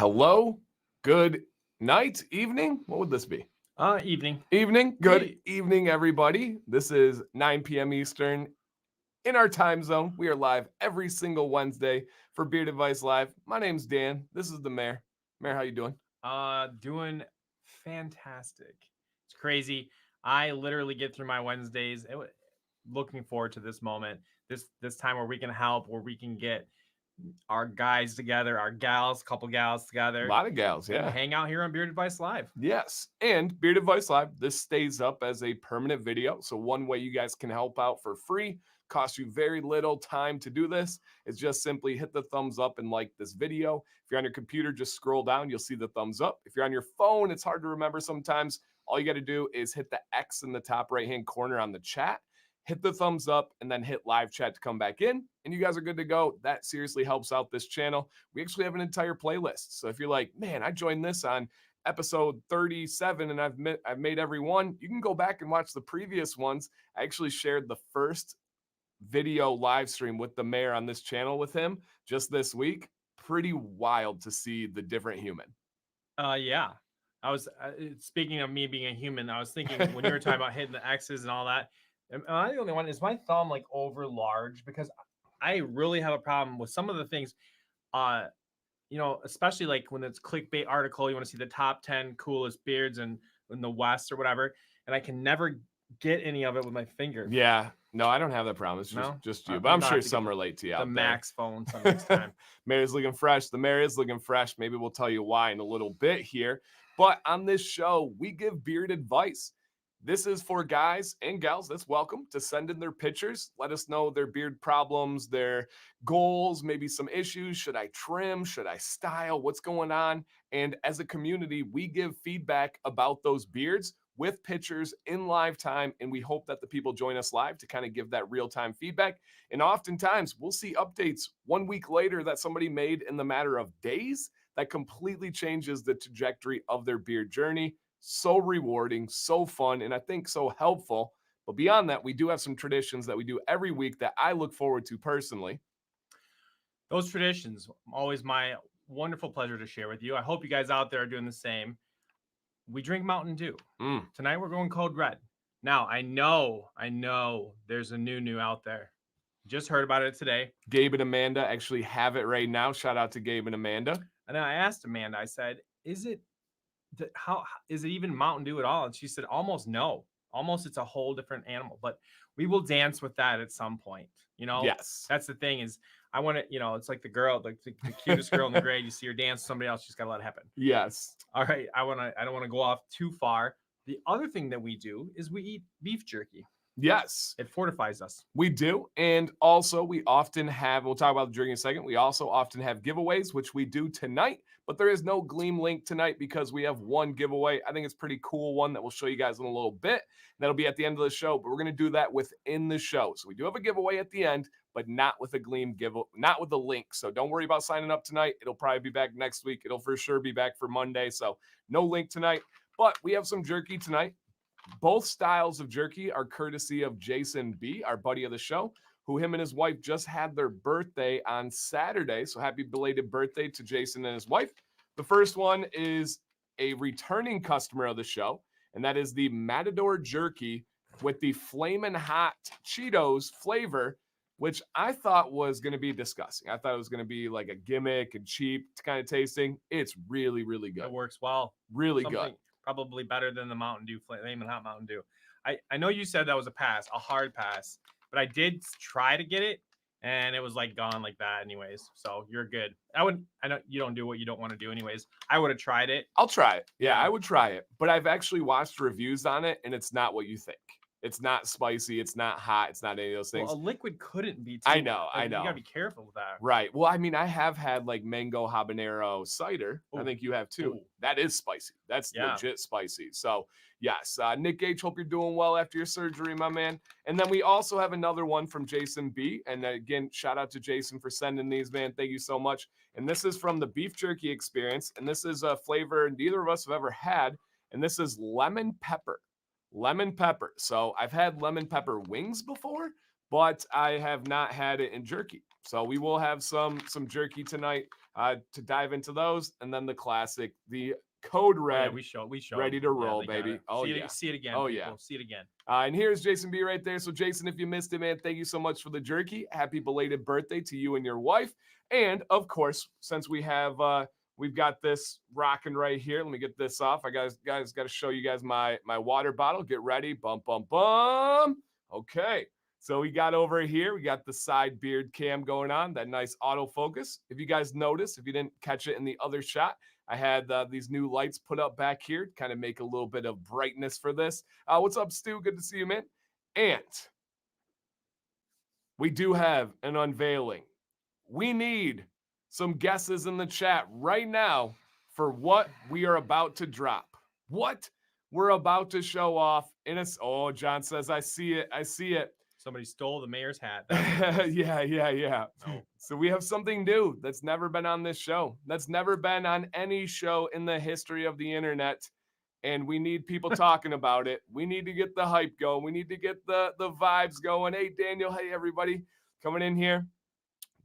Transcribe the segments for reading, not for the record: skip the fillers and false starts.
Hello, good night, evening. What would this be? Evening. Evening. Good Hey. evening, everybody. This is 9 p.m. Eastern in our time zone. We are live every single Wednesday for Beard Advice Live. My name's Dan. This is the mayor. Mayor, how you doing? Doing fantastic. It's crazy. I literally get through my Wednesdays looking forward to this moment. This time where we can help, where we can get our guys together, our gals, couple gals A together, lot of gals, and yeah. hang out here on Beard Advice Live. Yes. And Beard Advice Live, this stays up as a permanent video. So, one way you guys can help out for free, costs you very little time to do this, is just simply hit the thumbs up and like this video. If you're on your computer, just scroll down, you'll see the thumbs up. If you're on your phone, it's hard to remember sometimes. All you got to do is hit the X in the top right hand corner on the chat, hit the thumbs up, and then hit live chat to come back in. And you guys are good to go. That seriously helps out this channel. We actually have an entire playlist. So if you're like, man, I joined this on episode 37 and I've made every one, you can go back and watch the previous ones. I actually shared the first video live stream with the mayor on this channel with him just this week. Pretty wild to see the different human. Yeah. I was speaking of me being a human. I was thinking when you were talking about hitting the X's and all that. Am I the only one? Is my thumb like over large? Because I really have a problem with some of the things. Especially like when it's clickbait article, you want to see the top 10 coolest beards in the West or whatever, and I can never get any of it with my finger. Yeah, no, I don't have that problem. It's just you, but I'm sure some relate to you. The Max phone some next time. Mayor's looking fresh. The mayor is looking fresh. Maybe we'll tell you why in a little bit here. But on this show, we give beard advice. This is for guys and gals that's welcome to send in their pictures. Let us know their beard problems, their goals, maybe some issues. Should I trim? Should I style? What's going on? And as a community, we give feedback about those beards with pictures in live time. And we hope that the people join us live to kind of give that real-time feedback. And oftentimes we'll see updates 1 week later that somebody made in the matter of days that completely changes the trajectory of their beard journey. So rewarding, so fun, and I think so helpful. But beyond that, we do have some traditions that we do every week that I look forward to personally. Those traditions, always my wonderful pleasure to share with you. I hope you guys out there are doing the same. We drink Mountain Dew. Tonight we're going Code Red. Now, I know there's a new out there. Just heard about it today. Gabe and Amanda actually have it right now. Shout out to Gabe and Amanda. And then I asked Amanda, I said, is it even Mountain Dew at all? And she said, almost no. Almost it's a whole different animal. But we will dance with that at some point. Yes. That's the thing is I want to, it's like the girl, the cutest girl in the grade. You see her dance with somebody else, she's got to let it happen. Yes. All right. I don't want to go off too far. The other thing that we do is we eat beef jerky. Yes. It fortifies us. We do. And also we often have, we'll talk about the jerky in a second. We also often have giveaways, which we do tonight, but there is no Gleam link tonight because we have one giveaway. I think it's a pretty cool one that we'll show you guys in a little bit. That'll be at the end of the show, but we're going to do that within the show. So we do have a giveaway at the end, but not with a Gleam not with the link. So don't worry about signing up tonight. It'll probably be back next week. It'll for sure be back for Monday. So no link tonight, but we have some jerky tonight. Both styles of jerky are courtesy of Jason B., our buddy of the show, who him and his wife just had their birthday on Saturday. So happy belated birthday to Jason and his wife. The first one is a returning customer of the show, and that is the Matador jerky with the Flamin' Hot Cheetos flavor, which I thought was going to be disgusting. I thought it was going to be like a gimmick and cheap kind of tasting. It's really, really good. It works well. Really good. Probably better than the Mountain Dew, Flamin' Hot Mountain Dew. I know you said that was a hard pass, but I did try to get it, and it was like gone like that anyways. So you're good. I know you don't do what you don't want to do anyways. I would have tried it. I'll try it. Yeah, I would try it. But I've actually watched reviews on it, and it's not what you think. It's not spicy. It's not hot. It's not any of those things. Well, a liquid couldn't be. I know. You gotta be careful with that. Right. Well, I mean, I have had like mango habanero cider. Ooh. I think you have too. Ooh. That is spicy. That's legit spicy. So yes, Nick Gage, hope you're doing well after your surgery, my man. And then we also have another one from Jason B. And again, shout out to Jason for sending these, man. Thank you so much. And this is from the beef jerky experience. And this is a flavor neither of us have ever had. And this is lemon pepper. Lemon pepper. So I've had lemon pepper wings before, but I have not had it in jerky. So we will have some jerky tonight to dive into those, and then the classic, the Code Oh yeah, Red, we showed. ready to Yeah, roll, they got baby. it. Oh yeah, See it again, oh yeah. people. See it again. And here's Jason B right there. So Jason, if you missed it, man, thank you so much for the jerky. Happy belated birthday to you and your wife. And of course, since we've got this rocking right here. Let me get this off. I guys got to show you guys my water bottle. Get ready. Bum bum bum. Okay. So we got over here, we got the side beard cam going on, that nice autofocus. If you guys notice, if you didn't catch it in the other shot, I had these new lights put up back here to kind of make a little bit of brightness for this. What's up, Stu? Good to see you, man. And we do have an unveiling. We need some guesses in the chat right now for what we are about to drop. What we're about to show off in a. Oh, John says, I see it. I see it. Somebody stole the mayor's hat. Yeah. No. So we have something new that's never been on this show. That's never been on any show in the history of the internet. And we need people talking about it. We need to get the hype going. We need to get the vibes going. Hey, Daniel. Hey, everybody coming in here.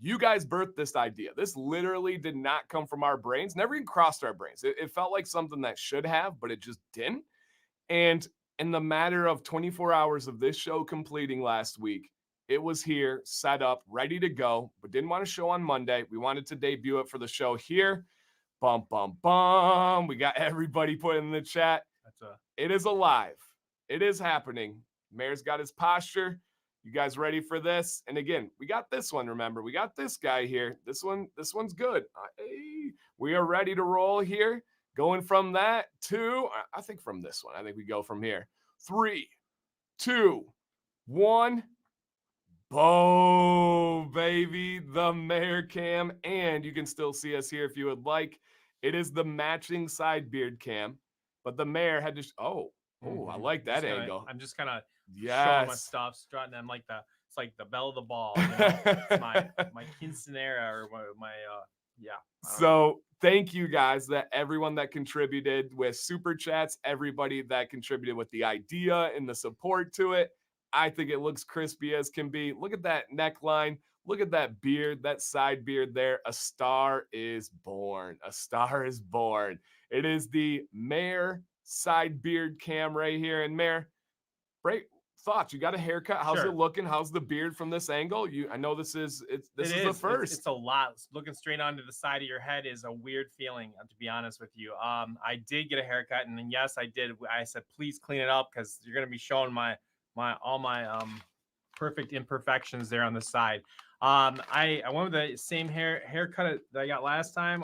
You guys birthed this idea. This literally did not come from our brains, never even crossed our brains. It felt like something that should have, but it just didn't. And in the matter of 24 hours of this show completing last week, it was here, set up, ready to go, but didn't want to show on Monday. We wanted to debut it for the show here. Bum, bum, bum. We got everybody put in the chat. It is alive. It is happening. Mayor's got his posture. You guys ready for this? And again, we got this one. Remember, we got this guy here. This one's good. Hey, we are ready to roll here. Going from that to, I think from this one. I think we go from here. 3, 2, 1. Boom, baby. The mayor cam. And you can still see us here if you would like. It is the matching side beard cam. But the mayor had to. I like that angle. I'm just kind of yes. showing my stuff, strutting. I'm like it's like the bell of the ball. You know? It's my quinceanera or my yeah. So thank you guys, that everyone that contributed with super chats, everybody that contributed with the idea and the support to it. I think it looks crispy as can be. Look at that neckline. Look at that beard, that side beard there. A star is born. A star is born. It is the mayor side beard cam right here. And Mayor, great thoughts. You got a haircut. How's it looking? How's the beard from this angle? I know this is the first. It's a lot. Looking straight onto the side of your head is a weird feeling, to be honest with you. I did get a haircut, and then yes, I did. I said, please clean it up because you're gonna be showing all my perfect imperfections there on the side. I went with the same haircut that I got last time.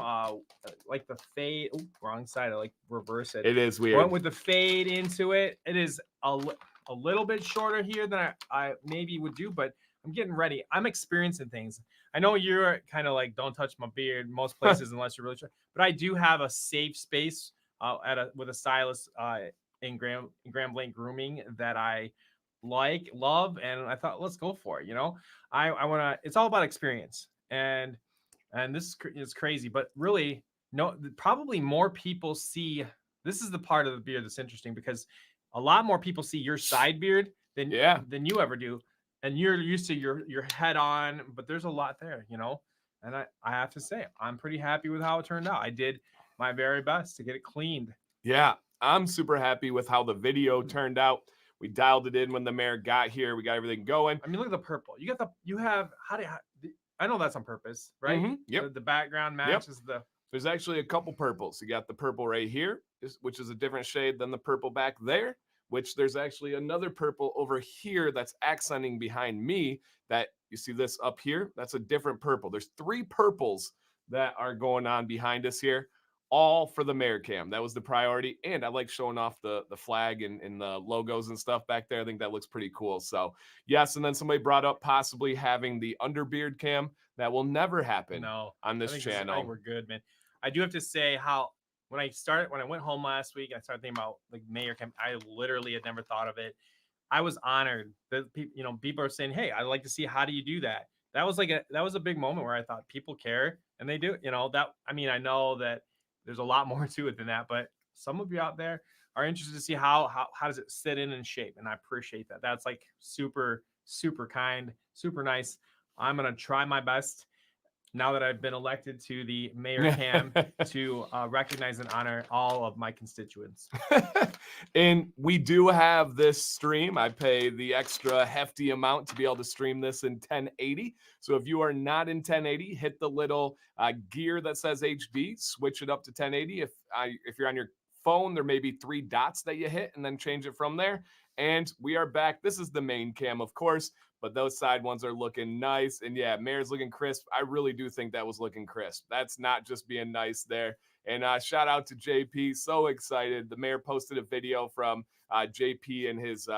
Like the fade. Ooh, wrong side. I like reverse it. It is weird. Went with the fade into it. It is a little bit shorter here than I maybe would do, but I'm getting ready. I'm experiencing things. I know you're kind of like, don't touch my beard most places unless you're really sure. But I do have a safe space with a stylist in Graham Blank Grooming that I love, and I thought, let's go for it. You know, I want to. It's all about experience, and this is crazy, but really, no, probably more people see. This is the part of the beard that's interesting because a lot more people see your side beard than you ever do, and you're used to your head on. But there's a lot there, you know. And I have to say, I'm pretty happy with how it turned out. I did my very best to get it cleaned. Yeah, I'm super happy with how the video turned out. We dialed it in when the mayor got here. We got everything going. I mean, look at the purple. I know that's on purpose, right? Mm-hmm. Yep. The background matches the. There's actually a couple purples. You got the purple right here, which is a different shade than the purple back there, which there's actually another purple over here that's accenting behind me that you see this up here. That's a different purple. There's 3 purples that are going on behind us here, all for the mayor cam. That was the priority. And I like showing off the flag and the logos and stuff back there. I think that looks pretty cool. So yes. And then somebody brought up possibly having the underbeard cam. That will never happen on this channel. I think we're good, man. I do have to say when I went home last week, I started thinking about like mayor cam. I literally had never thought of it. I was honored that people are saying, "Hey, I'd like to see, how do you do that?" That was a big moment where I thought people care, and they do. You know that. I mean, I know that there's a lot more to it than that, but some of you out there are interested to see how does it sit in and shape, and I appreciate that. That's like super super kind. super nice. I'm going to try my best now that I've been elected to the mayor cam to recognize and honor all of my constituents. And we do have this stream. I pay the extra hefty amount to be able to stream this in 1080. So if you are not in 1080, hit the little gear that says HB, switch it up to 1080. If you're on your phone, there may be 3 dots that you hit and then change it from there. And we are back. This is the main cam, of course, but those side ones are looking nice. And yeah, Mayor's looking crisp. I really do think that was looking crisp. That's not just being nice there. And shout out to JP. So excited. The mayor posted a video from JP and his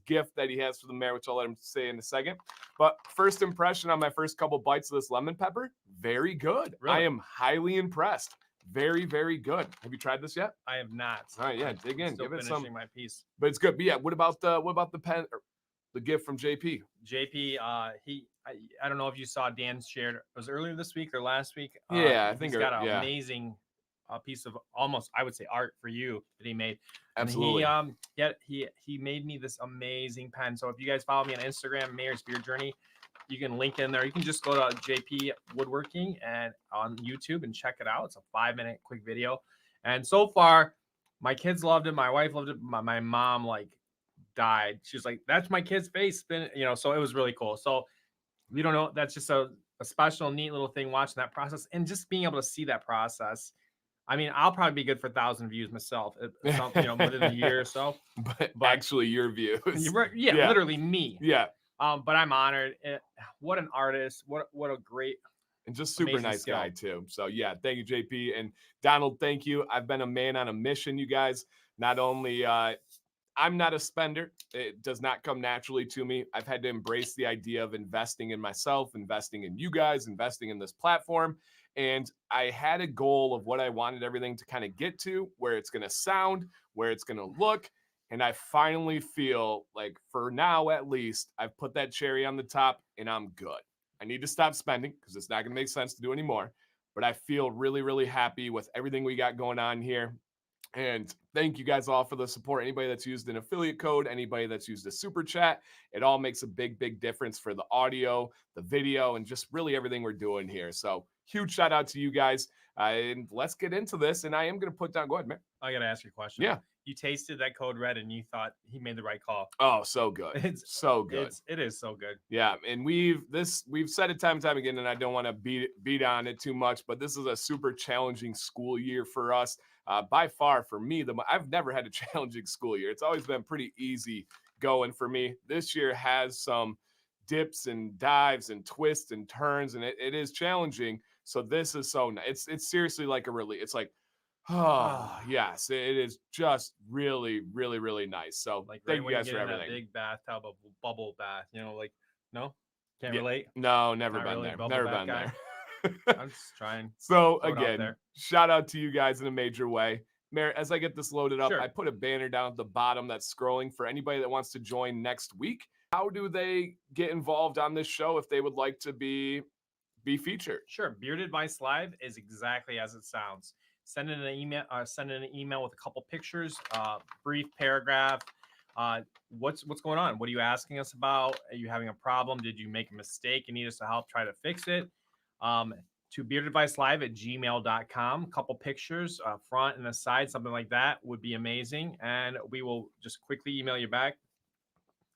gift that he has for the mayor, which I'll let him say in a second. But first impression on my first couple bites of this lemon pepper, very good. Really? I am highly impressed. Very, very good. Have you tried this yet? I have not. All right, yeah, dig in. Still Give it finishing some. my piece. But it's good. But yeah, what about the pen or the gift from JP? JP, I don't know if you saw Dan shared. It was earlier this week or last week. Yeah, I think he's got an amazing piece of almost, I would say, art for you that he made. Absolutely. And he made me this amazing pen. So if you guys follow me on Instagram, Mayor's Beard Journey, you can link in there. You can just go to JP Woodworking and on YouTube and check it out. It's a 5-minute quick video. And so far, my kids loved it. My wife loved it. My mom died. She was like, "That's my kid's face." So it was really cool. So we don't know. That's just a special, neat little thing watching that process and just being able to see that process. I mean, I'll probably be good for 1,000 views myself, within a year or so. But actually, your views. Yeah, literally me. Yeah. But I'm honored. What an artist. What a great and just super nice guy too. So yeah, thank you, JP. And Donald, thank you. I've been a man on a mission, you guys. Not only I'm not a spender. It does not come naturally to me. I've had to embrace the idea of investing in myself, investing in you guys, investing in this platform. And I had a goal of what I wanted everything to kind of get to, where it's going to sound, where it's going to look. And I finally feel like, for now at least, I've put that cherry on the top and I'm good. I need to stop spending because it's not going to make sense to do anymore. But I feel really, really happy with everything we got going on here. And thank you guys all for the support. Anybody that's used an affiliate code, anybody that's used a super chat, it all makes a big, big difference for the audio, the video, and just really everything we're doing here. So huge shout out to you guys. And let's get into this. And I am going to put down, go ahead, man. I got to ask you a question. Yeah. You tasted that Code Red and you thought he made the right call. Oh, so good. It's so good. It is so good. Yeah. And we've said it time and time again, and I don't want to beat on it too much, but this is a super challenging school year for us. By far for me, I've never had a challenging school year. It's always been pretty easy going for me. This year has some dips and dives and twists and turns, and it is challenging. So this is so nice. It's seriously like a relief. It's like, oh yes, it is just really, really, really nice. So like thank you guys for everything. That big bathtub, a bubble bath. No, can't relate. No, never been really there. Never been there. I'm just trying. So again, shout out to you guys in a major way. Mayor, as I get this loaded up, I put a banner down at the bottom that's scrolling for anybody that wants to join next week. How do they get involved on this show if they would like to be featured? Sure. Beard Advice Live is exactly as it sounds. Send in an email with a couple pictures, brief paragraph. What's going on? What are you asking us about? Are you having a problem? Did you make a mistake and need us to help try to fix it? To beardadvicelive@gmail.com. A couple pictures, front and a side, something like that would be amazing. And we will just quickly email you back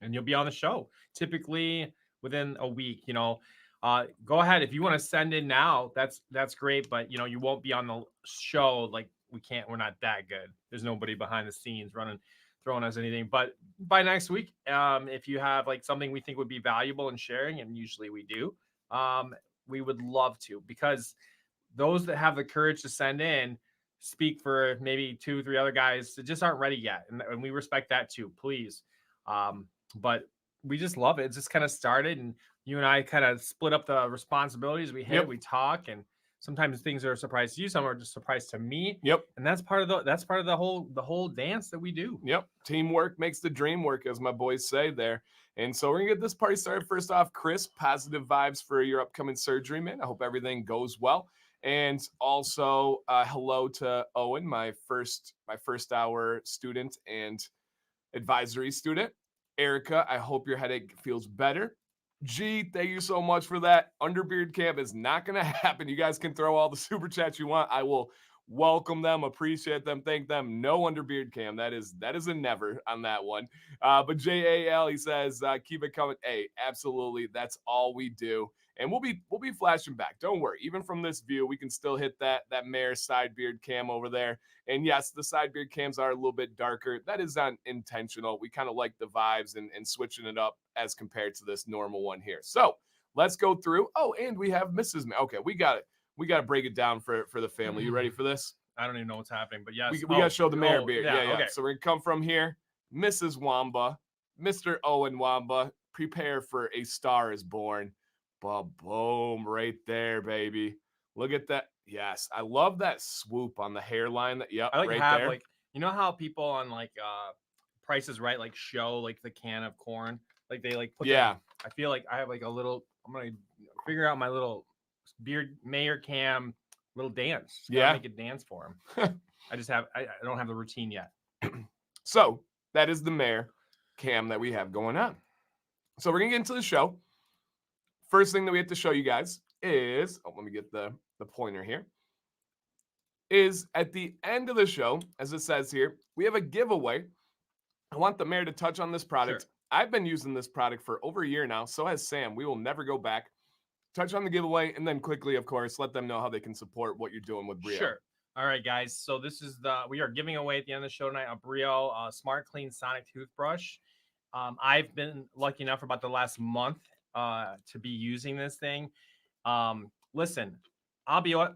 and you'll be on the show typically within a week. Go ahead. If you want to send in now, that's great. But you won't be on the show. Like we're not that good. There's nobody behind the scenes throwing us anything. But by next week, if you have like something we think would be valuable in sharing, and usually we do, we would love to, because those that have the courage to send in speak for maybe 2-3 other guys that just aren't ready yet. And we respect that too, please. But we just love it. It just kind of started, and you and I kind of split up the responsibilities. We we talk, and sometimes things are a surprise to you. Some are just a surprise to me. And that's part of the whole dance that we do. Teamwork makes the dream work, as my boys say there. And so we're gonna get this party started. First off, Chris, positive vibes for your upcoming surgery, man. I hope everything goes well. And also, hello to Owen, my first hour student and advisory student. Erica, I hope your headache feels better. G, thank you so much for that. Underbeard Camp is not going to happen. You guys can throw all the super chats you want. I will welcome them, appreciate them, thank them. No Underbeard Cam. That is a never on that one. But JAL, he says, keep it coming. Hey, absolutely. That's all we do. And we'll be flashing back. Don't worry. Even from this view, we can still hit that mare side beard cam over there. And yes, the side beard cams are a little bit darker. That is not intentional. We kind of like the vibes and switching it up as compared to this normal one here. So let's go through. Oh, and we have Mrs. Okay, we got it. We got to break it down for the family. You ready for this? I don't even know what's happening, but yes. We got to show the mare beard. Yeah. Okay. So we're going to come from here. Mrs. Wamba, Mr. Owen Wamba, prepare for A Star is Born. Boom, right there, baby. Look at that. Yes, I love that swoop on the hairline. Yep, I right have there. like, you know how people on like Price is Right like show like the can of corn, like they like put. Yeah. I feel like I have like a little. I'm gonna figure out my little beard mayor cam little dance. Yeah, make a dance for him. I don't have the routine yet. So that is the mayor cam that we have going on. So we're gonna get into the show. First thing that we have to show you guys is, let me get the pointer here, is at the end of the show, as it says here, we have a giveaway. I want the mayor to touch on this product. Sure. I've been using this product for over a year now. So has Sam. We will never go back. Touch on the giveaway and then quickly, of course, let them know how they can support what you're doing with Brio. Sure. All right, guys. So this is we are giving away at the end of the show tonight a Brio Smart Clean Sonic toothbrush. I've been lucky enough for about the last month to be using this thing. Listen, I'll be open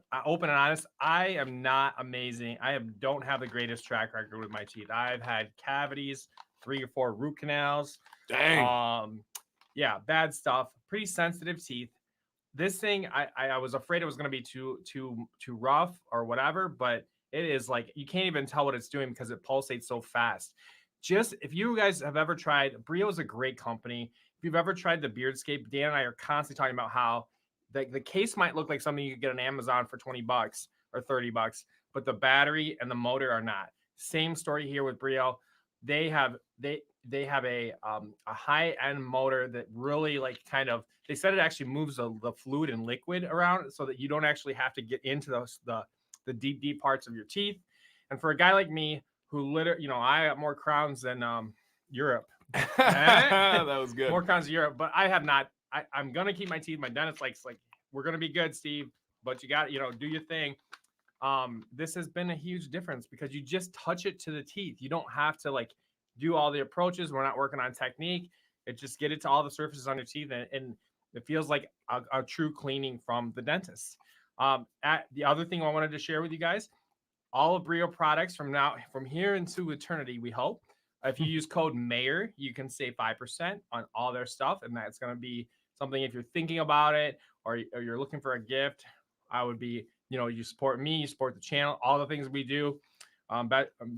and honest. I am not amazing. Don't have the greatest track record with my teeth. I've had cavities, 3 or 4 root canals. Dang. Yeah, bad stuff. Pretty sensitive teeth. This thing, I was afraid it was going to be too rough or whatever, but it is like you can't even tell what it's doing because it pulsates so fast. Just if you guys have ever tried, Brio is a great company. If you've ever tried the Beardscape, Dan and I are constantly talking about how the case might look like something you could get on Amazon for $20 or $30, but the battery and the motor are not. Same story here with Brio. They have a high-end motor that really like kind of, they said it actually moves the fluid and liquid around so that you don't actually have to get into the deep parts of your teeth. And for a guy like me who literally, I got more crowns than Europe. That was good. More crowns in Europe, but I have not. I'm gonna keep my teeth. My dentist likes we're gonna be good, Steve, but you got do your thing. This has been a huge difference because you just touch it to the teeth. You don't have to do all the approaches. We're not working on technique. It just get it to all the surfaces on your teeth, and it feels like a true cleaning from the dentist. The other thing I wanted to share with you guys, all of Brio products from here into eternity, we hope. If you use code MAYOR, you can save 5% on all their stuff, and that's going to be something if you're thinking about it or you're looking for a gift. I would be, you support me, you support the channel, all the things we do.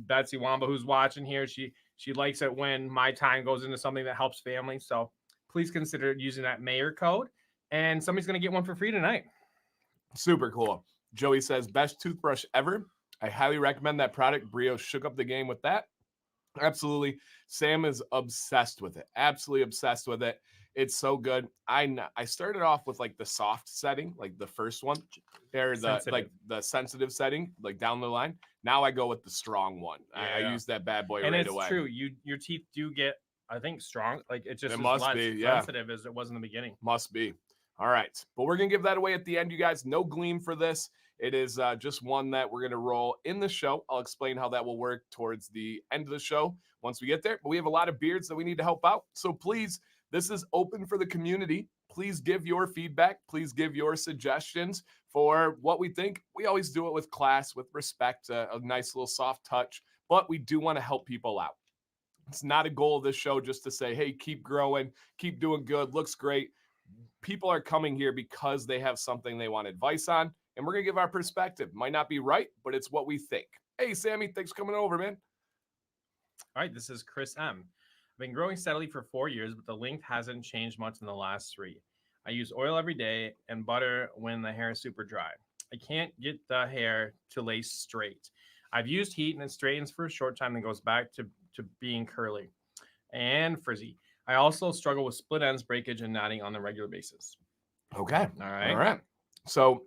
Betsy Wamba, who's watching here, she likes it when my time goes into something that helps family. So please consider using that Mayor code, and somebody's going to get one for free tonight. Super cool. Joey says, best toothbrush ever. I highly recommend that product. Brio shook up the game with that. Absolutely. Sam is obsessed with it. Absolutely obsessed with it. It's so good. I started off with the soft setting, the first one, or the sensitive setting, down the line. Now I go with the strong one. Yeah. I use that bad boy right away. And it's true. Your teeth do get, I think, strong. It just must less be sensitive as it was in the beginning. Must be. All right. But we're going to give that away at the end, you guys. No gleam for this. It is just one that we're going to roll in the show. I'll explain how that will work towards the end of the show once we get there. But we have a lot of beards that we need to help out. So please, this is open for the community. Please give your feedback. Please give your suggestions for what we think. We always do it with class, with respect, a nice little soft touch. But we do want to help people out. It's not a goal of this show just to say, hey, keep growing, keep doing good, looks great. People are coming here because they have something they want advice on. And we're going to give our perspective. Might not be right, but it's what we think. Hey, Sammy, thanks for coming over, man. All right, this is Chris M. I've been growing steadily for 4 years, but the length hasn't changed much in the last 3. I use oil every day and butter when the hair is super dry. I can't get the hair to lay straight. I've used heat and it straightens for a short time and goes back to being curly and frizzy. I also struggle with split ends, breakage, and knotting on a regular basis. Okay. All right. All right. So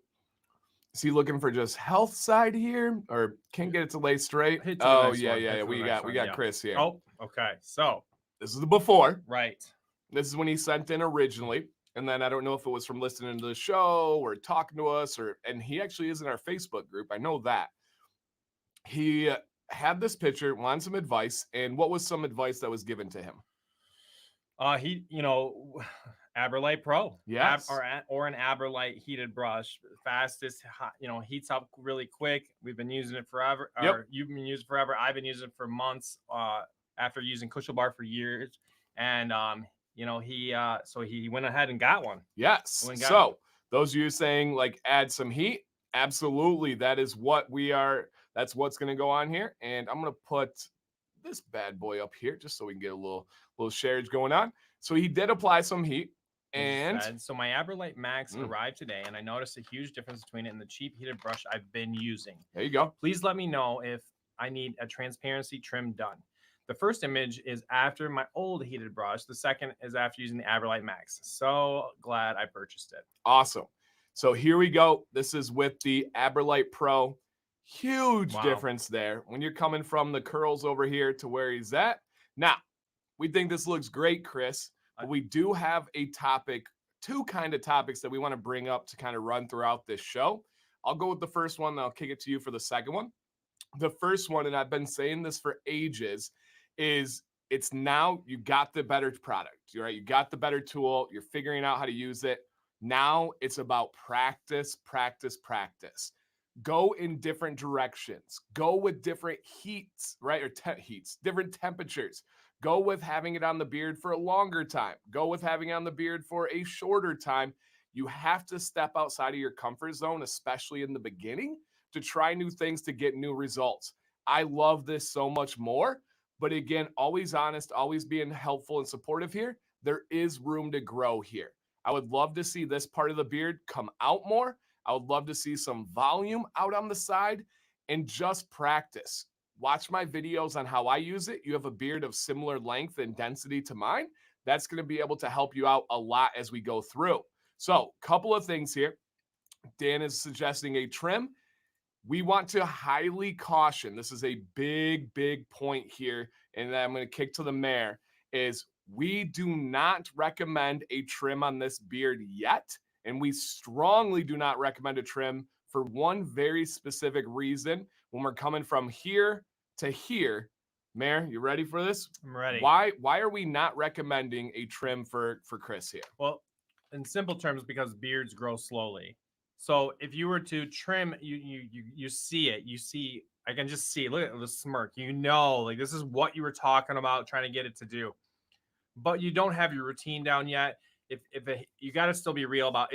is he looking for just health side here, or can't get it to lay straight? Hit for the Oh next yeah, one. yeah, Hit yeah. for the We next got one. Yeah. Chris here. Oh, okay. So This is the before. right. This is when he sent in originally. And then I don't know if it was from listening to the show or talking to us, and he actually is in our Facebook group. I know that. He had this picture, wanted some advice, and what was some advice that was given to him? He, Aberlite Pro, Yes, or an Aberlite heated brush, fastest, heats up really quick. We've been using it forever. Yep. Or you've been using it forever. I've been using it for months. After using Cushel Bar for years, and he went ahead and got one. Yes. So those of you saying like add some heat, absolutely, that is what we are. That's what's going to go on here, and I'm going to put this bad boy up here just so we can get a little sharage going on. So he did apply some heat. And so my Aberlite Max arrived today, and I noticed a huge difference between it and the cheap heated brush I've been using. There you go. Please let me know if I need a transparency trim done. The first image is after my old heated brush. The second is after using the Aberlite Max. So glad I purchased it. Awesome. So here we go. This is with the Aberlite Pro. Huge difference there when you're coming from the curls over here to where he's at. Now, we think this looks great, Chris. But we do have a topic, two kind of topics that we want to bring up to kind of run throughout this show. I'll go with the first one, and I'll kick it to you for the second one. The first one, and I've been saying this for ages, is it's now you got the better product, right? You got the better tool. You're figuring out how to use it. Now it's about practice, practice, practice. Go in different directions. Go with different heats, right? Or heats, different temperatures. Go with having it on the beard for a longer time. Go with having it on the beard for a shorter time. You have to step outside of your comfort zone, especially in the beginning, to try new things to get new results. I love this so much more. But again, always honest, always being helpful and supportive here. There is room to grow here. I would love to see this part of the beard come out more. I would love to see some volume out on the side and just practice. Watch my videos on how I use it. You have a beard of similar length and density to mine. That's going to be able to help you out a lot as we go through. So, couple of things here. Dan is suggesting a trim. We want to highly caution. This is a big, big point here, and I'm going to kick to the mayor, is we do not recommend a trim on this beard yet, and we strongly do not recommend a trim for one very specific reason. When we're coming from here to here, Mayor, you ready for this? I'm ready. Why are we not recommending a trim for Chris here? Well, in simple terms, because beards grow slowly. So if you were to trim, you see it. You see, I can just see. Look at the smirk. Like this is what you were talking about, trying to get it to do. But you don't have your routine down yet. You got to still be real about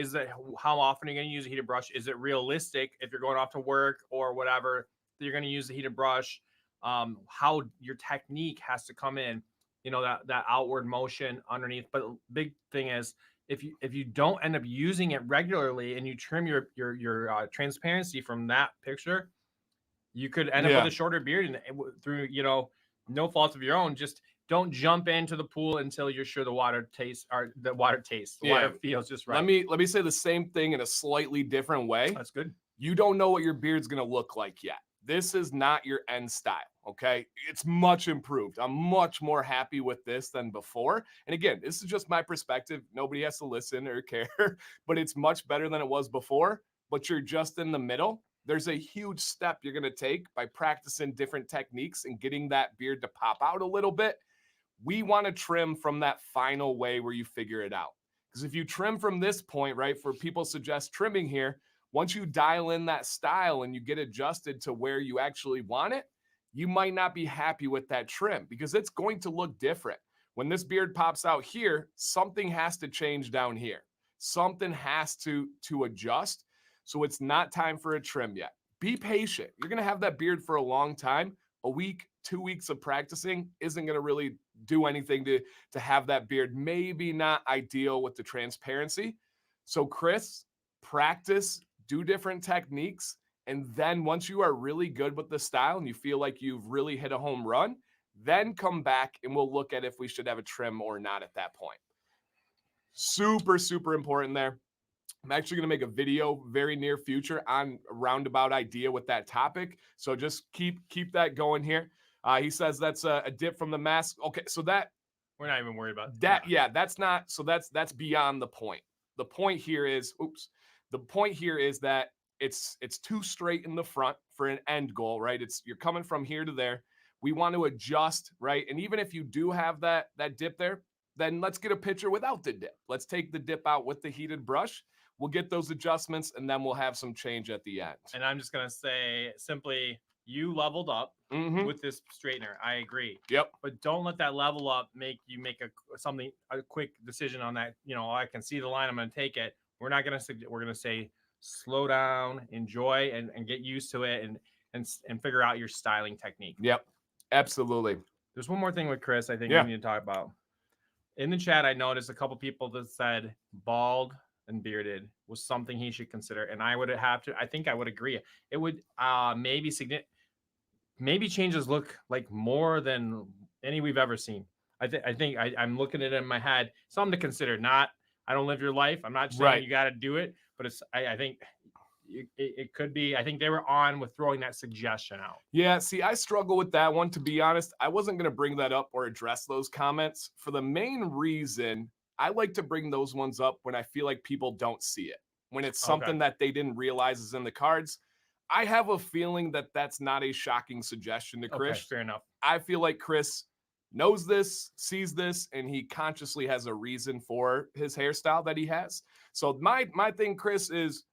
how often are you going to use a heated brush? Is it realistic if you're going off to work or whatever that you're going to use the heated brush? How your technique has to come in, that outward motion underneath. But big thing is if you don't end up using it regularly and you trim your transparency from that picture, you could end up with a shorter beard and through no fault of your own. Just don't jump into the pool until you're sure the water feels just right. Let me say the same thing in a slightly different way. That's good. You don't know what your beard's going to look like yet. This is not your end style, okay? It's much improved. I'm much more happy with this than before. And again, this is just my perspective. Nobody has to listen or care, but it's much better than it was before. But you're just in the middle. There's a huge step you're going to take by practicing different techniques and getting that beard to pop out a little bit. We want to trim from that final way where you figure it out. Because if you trim from this point, right, for people suggest trimming here, once you dial in that style and you get adjusted to where you actually want it, you might not be happy with that trim because it's going to look different. When this beard pops out here, something has to change down here. Something has to adjust. So it's not time for a trim yet. Be patient. You're going to have that beard for a long time. A week, 2 weeks of practicing isn't going to really do anything to have that beard. Maybe not ideal with the transparency. So Chris, practice, do different techniques. And then once you are really good with the style and you feel like you've really hit a home run, then come back and we'll look at if we should have a trim or not at that point. Super, super important there. I'm actually going to make a video very near future on a roundabout idea with that topic. So just keep that going here. He says that's a dip from the mask. Okay, so that we're not even worried about that. Yeah, that's not. So that's beyond the point. The point here is, the point here is that it's too straight in the front for an end goal, right? You're coming from here to there. We want to adjust, right? And even if you do have that dip there, then let's get a picture without the dip. Let's take the dip out with the heated brush. We'll get those adjustments, and then we'll have some change at the end. And I'm just gonna say simply, you leveled up with this straightener. I agree. Yep. But don't let that level up make you make a quick decision on that. You know, I can see the line, I'm gonna take it. We're not gonna. We're gonna say slow down, enjoy, and get used to it, and figure out your styling technique. Yep. Absolutely. There's one more thing with Chris I think we need to talk about. In the chat, I noticed a couple people that said bald and bearded was something he should consider, and I would have to. I think I would agree. It would maybe change his look like more than any we've ever seen. I think I'm looking at it in my head. Something to consider. Not I don't live your life. I'm not saying you got to do it, but it's I think it could be. I think they were on with throwing that suggestion out. Yeah, see, I struggle with that one, to be honest. I wasn't going to bring that up or address those comments for the main reason I like to bring those ones up when I feel like people don't see it, when it's something that they didn't realize is in the cards. I have a feeling that that's not a shocking suggestion to Chris. Okay, fair enough. I feel like Chris knows this, sees this, and he consciously has a reason for his hairstyle that he has. So my thing, Chris, is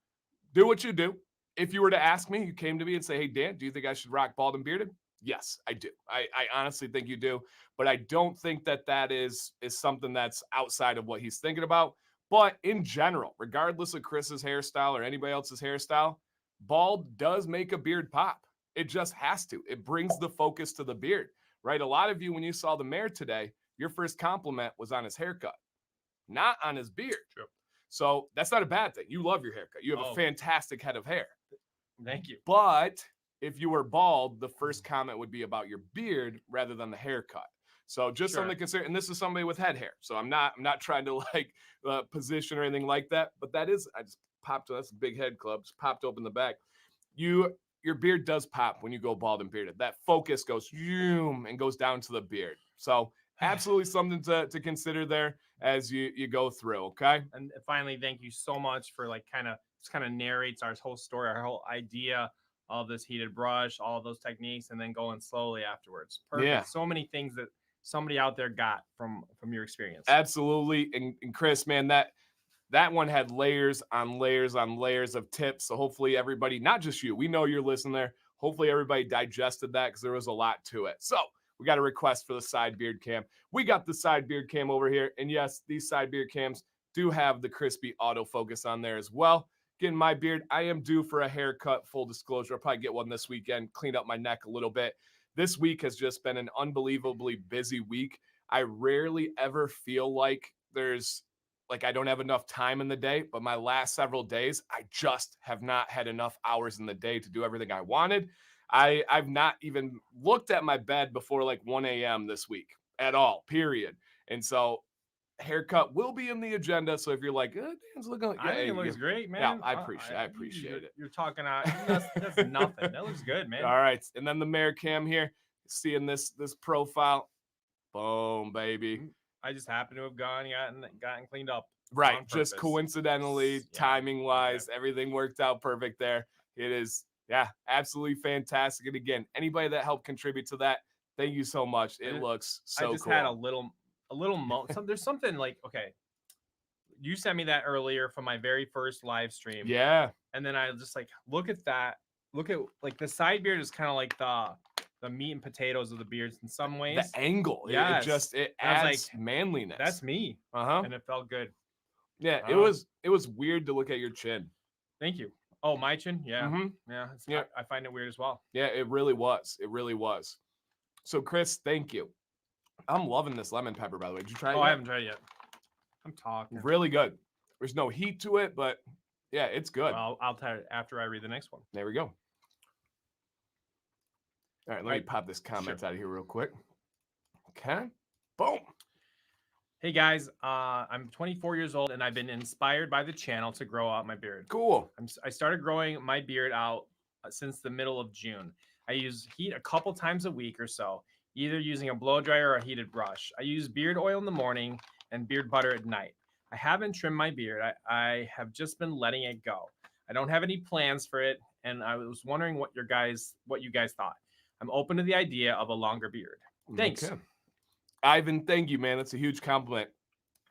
do what you do. If you were to ask me, you came to me and say, hey, Dan, do you think I should rock bald and bearded? Yes, I do. I honestly think you do. But I don't think that is something that's outside of what he's thinking about. But in general, regardless of Chris's hairstyle or anybody else's hairstyle, bald does make a beard pop. It just has to. It brings the focus to the beard, right? A lot of you, when you saw the mayor today, your first compliment was on his haircut, not on his beard. True. So that's not a bad thing. You love your haircut. You have a fantastic head of hair. Thank you. But if you were bald, the first comment would be about your beard rather than the haircut. So just something to consider. And this is somebody with head hair. So I'm not trying to like position or anything like that. But that is, I just popped. That's a big head club. Just popped open the back. Your beard does pop when you go bald and bearded. That focus goes and goes down to the beard. So absolutely something to consider there as you go through. Okay. And finally, thank you so much for kind of narrates our whole story, our whole idea of this heated brush, all of those techniques, and then going slowly afterwards. Perfect. Yeah. So many things that somebody out there got from your experience. Absolutely. And Chris, man, that one had layers on layers on layers of tips. So hopefully everybody, not just you, we know you're listening there. Hopefully everybody digested that because there was a lot to it. So we got a request for the side beard cam. We got the side beard cam over here. And yes, these side beard cams do have the crispy autofocus on there as well. Getting my beard, I am due for a haircut, full disclosure. I'll probably get one this weekend, clean up my neck a little bit. This week has just been an unbelievably busy week. I rarely ever feel like I don't have enough time in the day, but my last several days, I just have not had enough hours in the day to do everything I wanted. I've not even looked at my bed before like 1 a.m. this week at all, period. And so haircut will be in the agenda. So if you're like, Dan's looking like, I think it looks great, man. Yeah, I appreciate it. You're talking that's nothing. That looks good, man. All right. And then the mayor cam here, seeing this profile. Boom, baby. I just happen to have gotten cleaned up. Right. Just coincidentally, timing wise, everything worked out perfect there. It is, absolutely fantastic. And again, anybody that helped contribute to that, thank you so much. It looks so cool. I just had a little there's something like, okay, you sent me that earlier from my very first live stream. Yeah. And then I just look at that. Look at the side beard is kind of like the meat and potatoes of the beards in some ways. The angle. Yeah. It adds manliness. That's me. And it felt good. Yeah. It was weird to look at your chin. Thank you. Oh, my chin? Yeah. Yeah. I find it weird as well. Yeah, it really was. It really was. So Chris, thank you. I'm loving this lemon pepper, by the way. Did you try it? Oh, I haven't tried it yet. I'm talking. Really good. There's no heat to it, but yeah, it's good. Well, I'll try it after I read the next one. There we go. All right, let me pop this comment out of here real quick. Okay. Boom. Hey guys, I'm 24 years old and I've been inspired by the channel to grow out my beard. Cool. I started growing my beard out since the middle of June. I use heat a couple times a week or so, either using a blow dryer or a heated brush. I use beard oil in the morning and beard butter at night. I haven't trimmed my beard. I have just been letting it go. I don't have any plans for it, and I was wondering what you guys thought. I'm open to the idea of a longer beard. Thanks. Okay. Ivan, thank you, man. That's a huge compliment.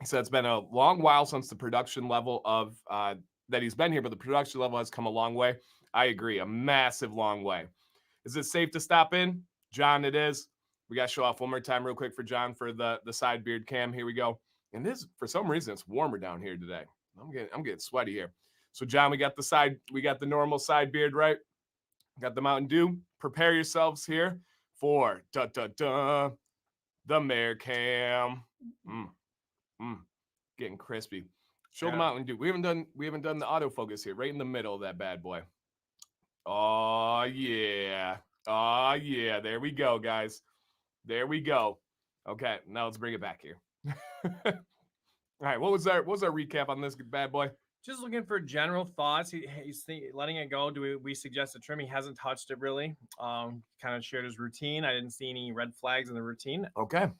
So it's been a long while since the production level of that he's been here, but the production level has come a long way. I agree, a massive long way. Is it safe to stop in? John, it is. We got to show off one more time real quick for John for the side beard cam. Here we go. And this, for some reason, it's warmer down here today. I'm getting sweaty here. So John, we got the normal side beard, right? Got the Mountain Dew. Prepare yourselves here for the mayor cam. Getting crispy. Show the Mountain Dew. We haven't done the autofocus here, right in the middle of that bad boy. Oh yeah. Oh yeah. There we go, guys. There we go. Okay, now let's bring it back here. All right, what was our recap on this bad boy? Just looking for general thoughts. He's letting it go. Do we suggest a trim? He hasn't touched it really. Kind of shared his routine. I didn't see any red flags in the routine. Okay.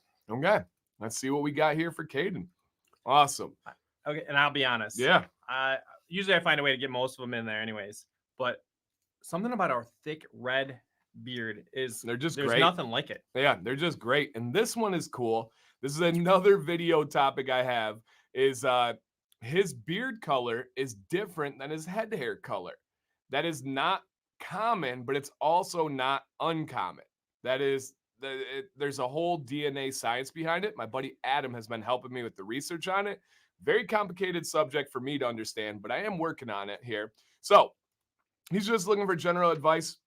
Let's see what we got here for Caden. Awesome. Okay, and I'll be honest. Yeah. Usually I find a way to get most of them in there anyways. But something about our thick red beard is there's great. Nothing like it. Yeah, they're just great. And this one is cool. This is another video topic I have is his beard color is different than his head hair color. That is not common, but it's also not uncommon. That is there's a whole DNA science behind it. My buddy Adam has been helping me with the research on it. Very complicated subject for me to understand, but I am working on it here. So he's just looking for general advice,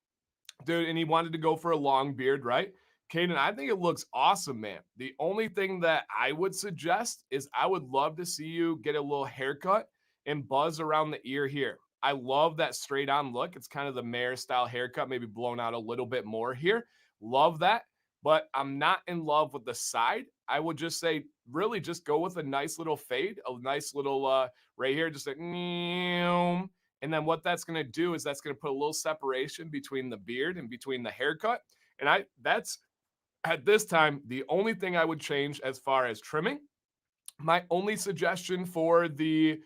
dude, and he wanted to go for a long beard, right? Caden, I think it looks awesome, man. The only thing that I would suggest is I would love to see you get a little haircut and buzz around the ear here. I love that straight on look. It's kind of the mayor style haircut, maybe blown out a little bit more here. Love that. But I'm not in love with the side. I would just say, really just go with a nice little fade, a nice little right here, just like, and then what that's going to do is that's going to put a little separation between the beard and between the haircut. And that's at this time, the only thing I would change as far as trimming. My only suggestion for the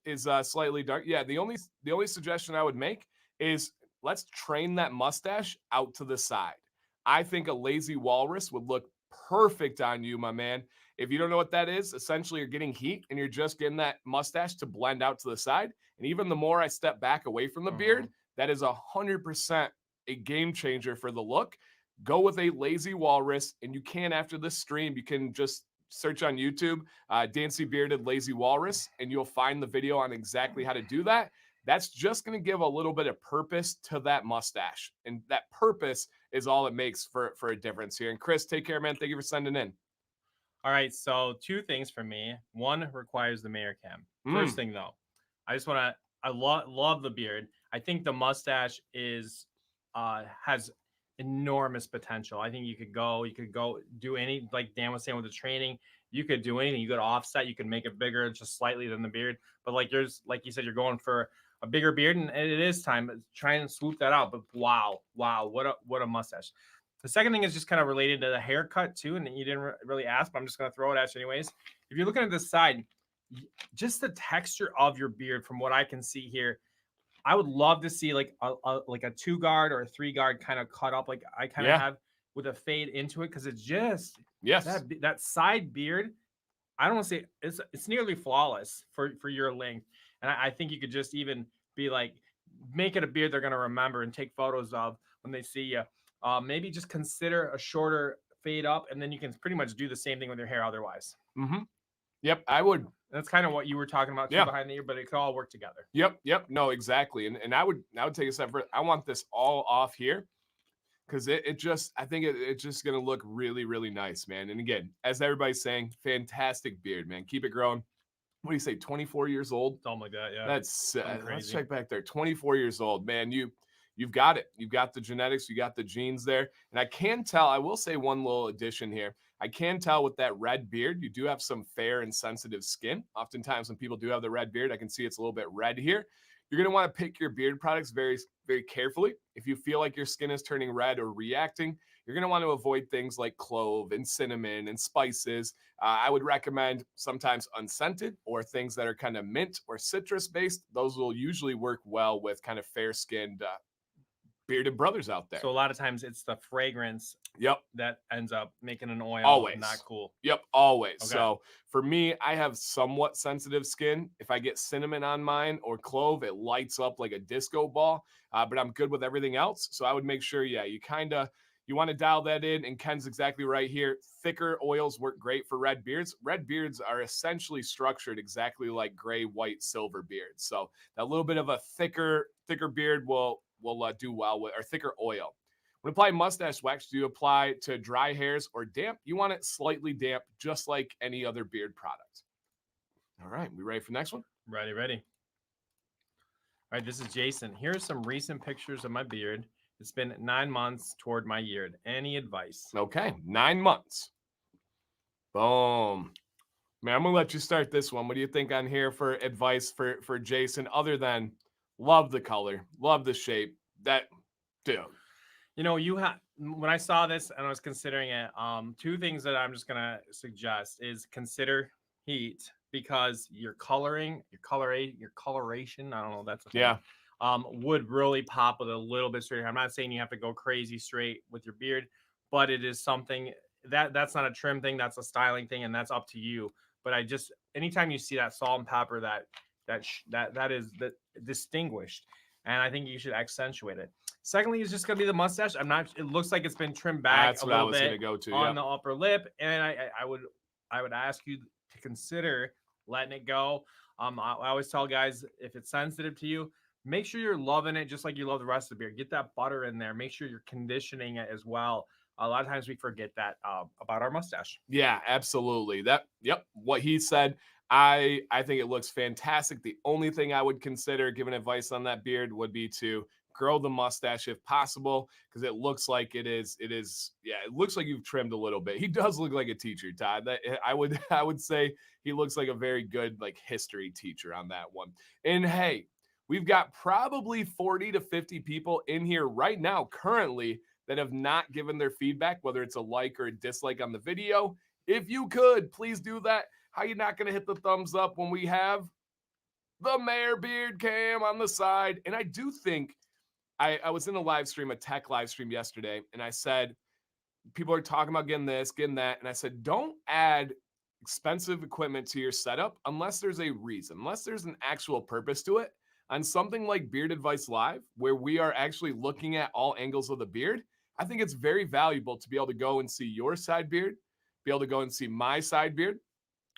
is slightly dark. Yeah, the only suggestion I would make is let's train that mustache out to the side. I think a lazy walrus would look perfect on you, my man. If you don't know what that is, essentially you're getting heat and you're just getting that mustache to blend out to the side. And even the more I step back away from the beard, that is 100% a game changer for the look. Go with a lazy walrus, and you can, after this stream, you can just search on YouTube, Dancy Bearded Lazy Walrus, and you'll find the video on exactly how to do that. That's just going to give a little bit of purpose to that mustache. And that purpose is all it makes for a difference here. And Chris, take care, man. Thank you for sending in. All right. So 2 things for me. One requires the mayor cam. First thing, though, I just want to, I love the beard. I think the mustache has enormous potential. I think you could go do any, like Dan was saying with the training, you could do anything. You could offset, you could make it bigger just slightly than the beard. But like you said, you're going for a bigger beard, and it is time to try and swoop that out. But wow, what a mustache. The second thing is just kind of related to the haircut too, and you didn't really ask, but I'm just going to throw it at you anyways. If you're looking at this side, just the texture of your beard, from what I can see here, I would love to see like a 2-guard or a 3-guard kind of cut up, like I kind of have with a fade into it, because it's just that side beard. I don't want to say it's nearly flawless for your length, and I think you could just even be like, make it a beard they're going to remember and take photos of when they see you. Maybe just consider a shorter fade up, and then you can pretty much do the same thing with your hair otherwise. Yep, I would. That's kind of what you were talking about too, behind the ear, but it could all work together. Yep. No, exactly. And I would take a step further. I want this all off here, because I think it's just going to look really, really nice, man. And again, as everybody's saying, fantastic beard, man. Keep it growing. What do you say, 24 years old? Something like that, yeah. That's let's check back there. 24 years old, man. You've got it. You've got the genetics. You got the genes there. And I can tell, I will say one little addition here. I can tell with that red beard, you do have some fair and sensitive skin. Oftentimes when people do have the red beard, I can see it's a little bit red here. You're going to want to pick your beard products very, very carefully. If you feel like your skin is turning red or reacting, you're going to want to avoid things like clove and cinnamon and spices. I would recommend sometimes unscented or things that are kind of mint or citrus based. Those will usually work well with kind of fair skinned bearded brothers out there. So a lot of times it's the fragrance Yep. that ends up making an oil Always. not cool. Yep, always. Okay. So for me, I have somewhat sensitive skin. If I get cinnamon on mine or clove, it lights up like a disco ball. But I'm good with everything else. So I would make sure, yeah, you want to dial that in. And Ken's exactly right here. Thicker oils work great for red beards. Red beards are essentially structured exactly like gray, white, silver beards. So that little bit of a thicker beard will do well with, or thicker oil. When applying mustache wax, do you apply to dry hairs or damp? You want it slightly damp, just like any other beard product. All right, we ready for the next one? Ready. All right, this is Jason. Here are some recent pictures of my beard. It's been 9 months toward my year. Any advice? Okay, 9 months. Boom. Man, I'm going to let you start this one. What do you think on here for advice for Jason, other than love the color, love the shape? That, dude. You know, when I saw this and I was considering it, two things that I'm just gonna suggest is consider heat, because your coloration, I don't know, that's a thing, Yeah. would really pop with a little bit straighter. I'm not saying you have to go crazy straight with your beard, but it is something that's not a trim thing, that's a styling thing, and that's up to you. But anytime you see that salt and pepper, that is distinguished, and I think you should accentuate it. Secondly, it's just gonna be the mustache. It looks like it's been trimmed back That's a what I little was bit gonna go to. on the upper lip, and I would ask you to consider letting it go. I always tell guys, if it's sensitive to you, make sure you're loving it just like you love the rest of the beard. Get that butter in there. Make sure you're conditioning it as well. A lot of times we forget that about our mustache. Yeah, absolutely. What he said. I think it looks fantastic. The only thing I would consider giving advice on that beard would be to grow the mustache if possible, because it looks like it looks like you've trimmed a little bit. He does look like a teacher, Todd. That I would say he looks like a very good like history teacher on that one. And hey, we've got probably 40 to 50 people in here right now currently that have not given their feedback, whether it's a like or a dislike on the video. If you could, please do that. How you not going to hit the thumbs up when we have the Mayor Beard Cam on the side? And I do think I was in a tech live stream yesterday, and I said, people are talking about getting this, getting that. And I said, don't add expensive equipment to your setup unless there's a reason, unless there's an actual purpose to it. On something like Beard Advice Live, where we are actually looking at all angles of the beard, I think it's very valuable to be able to go and see your side beard, be able to go and see my side beard.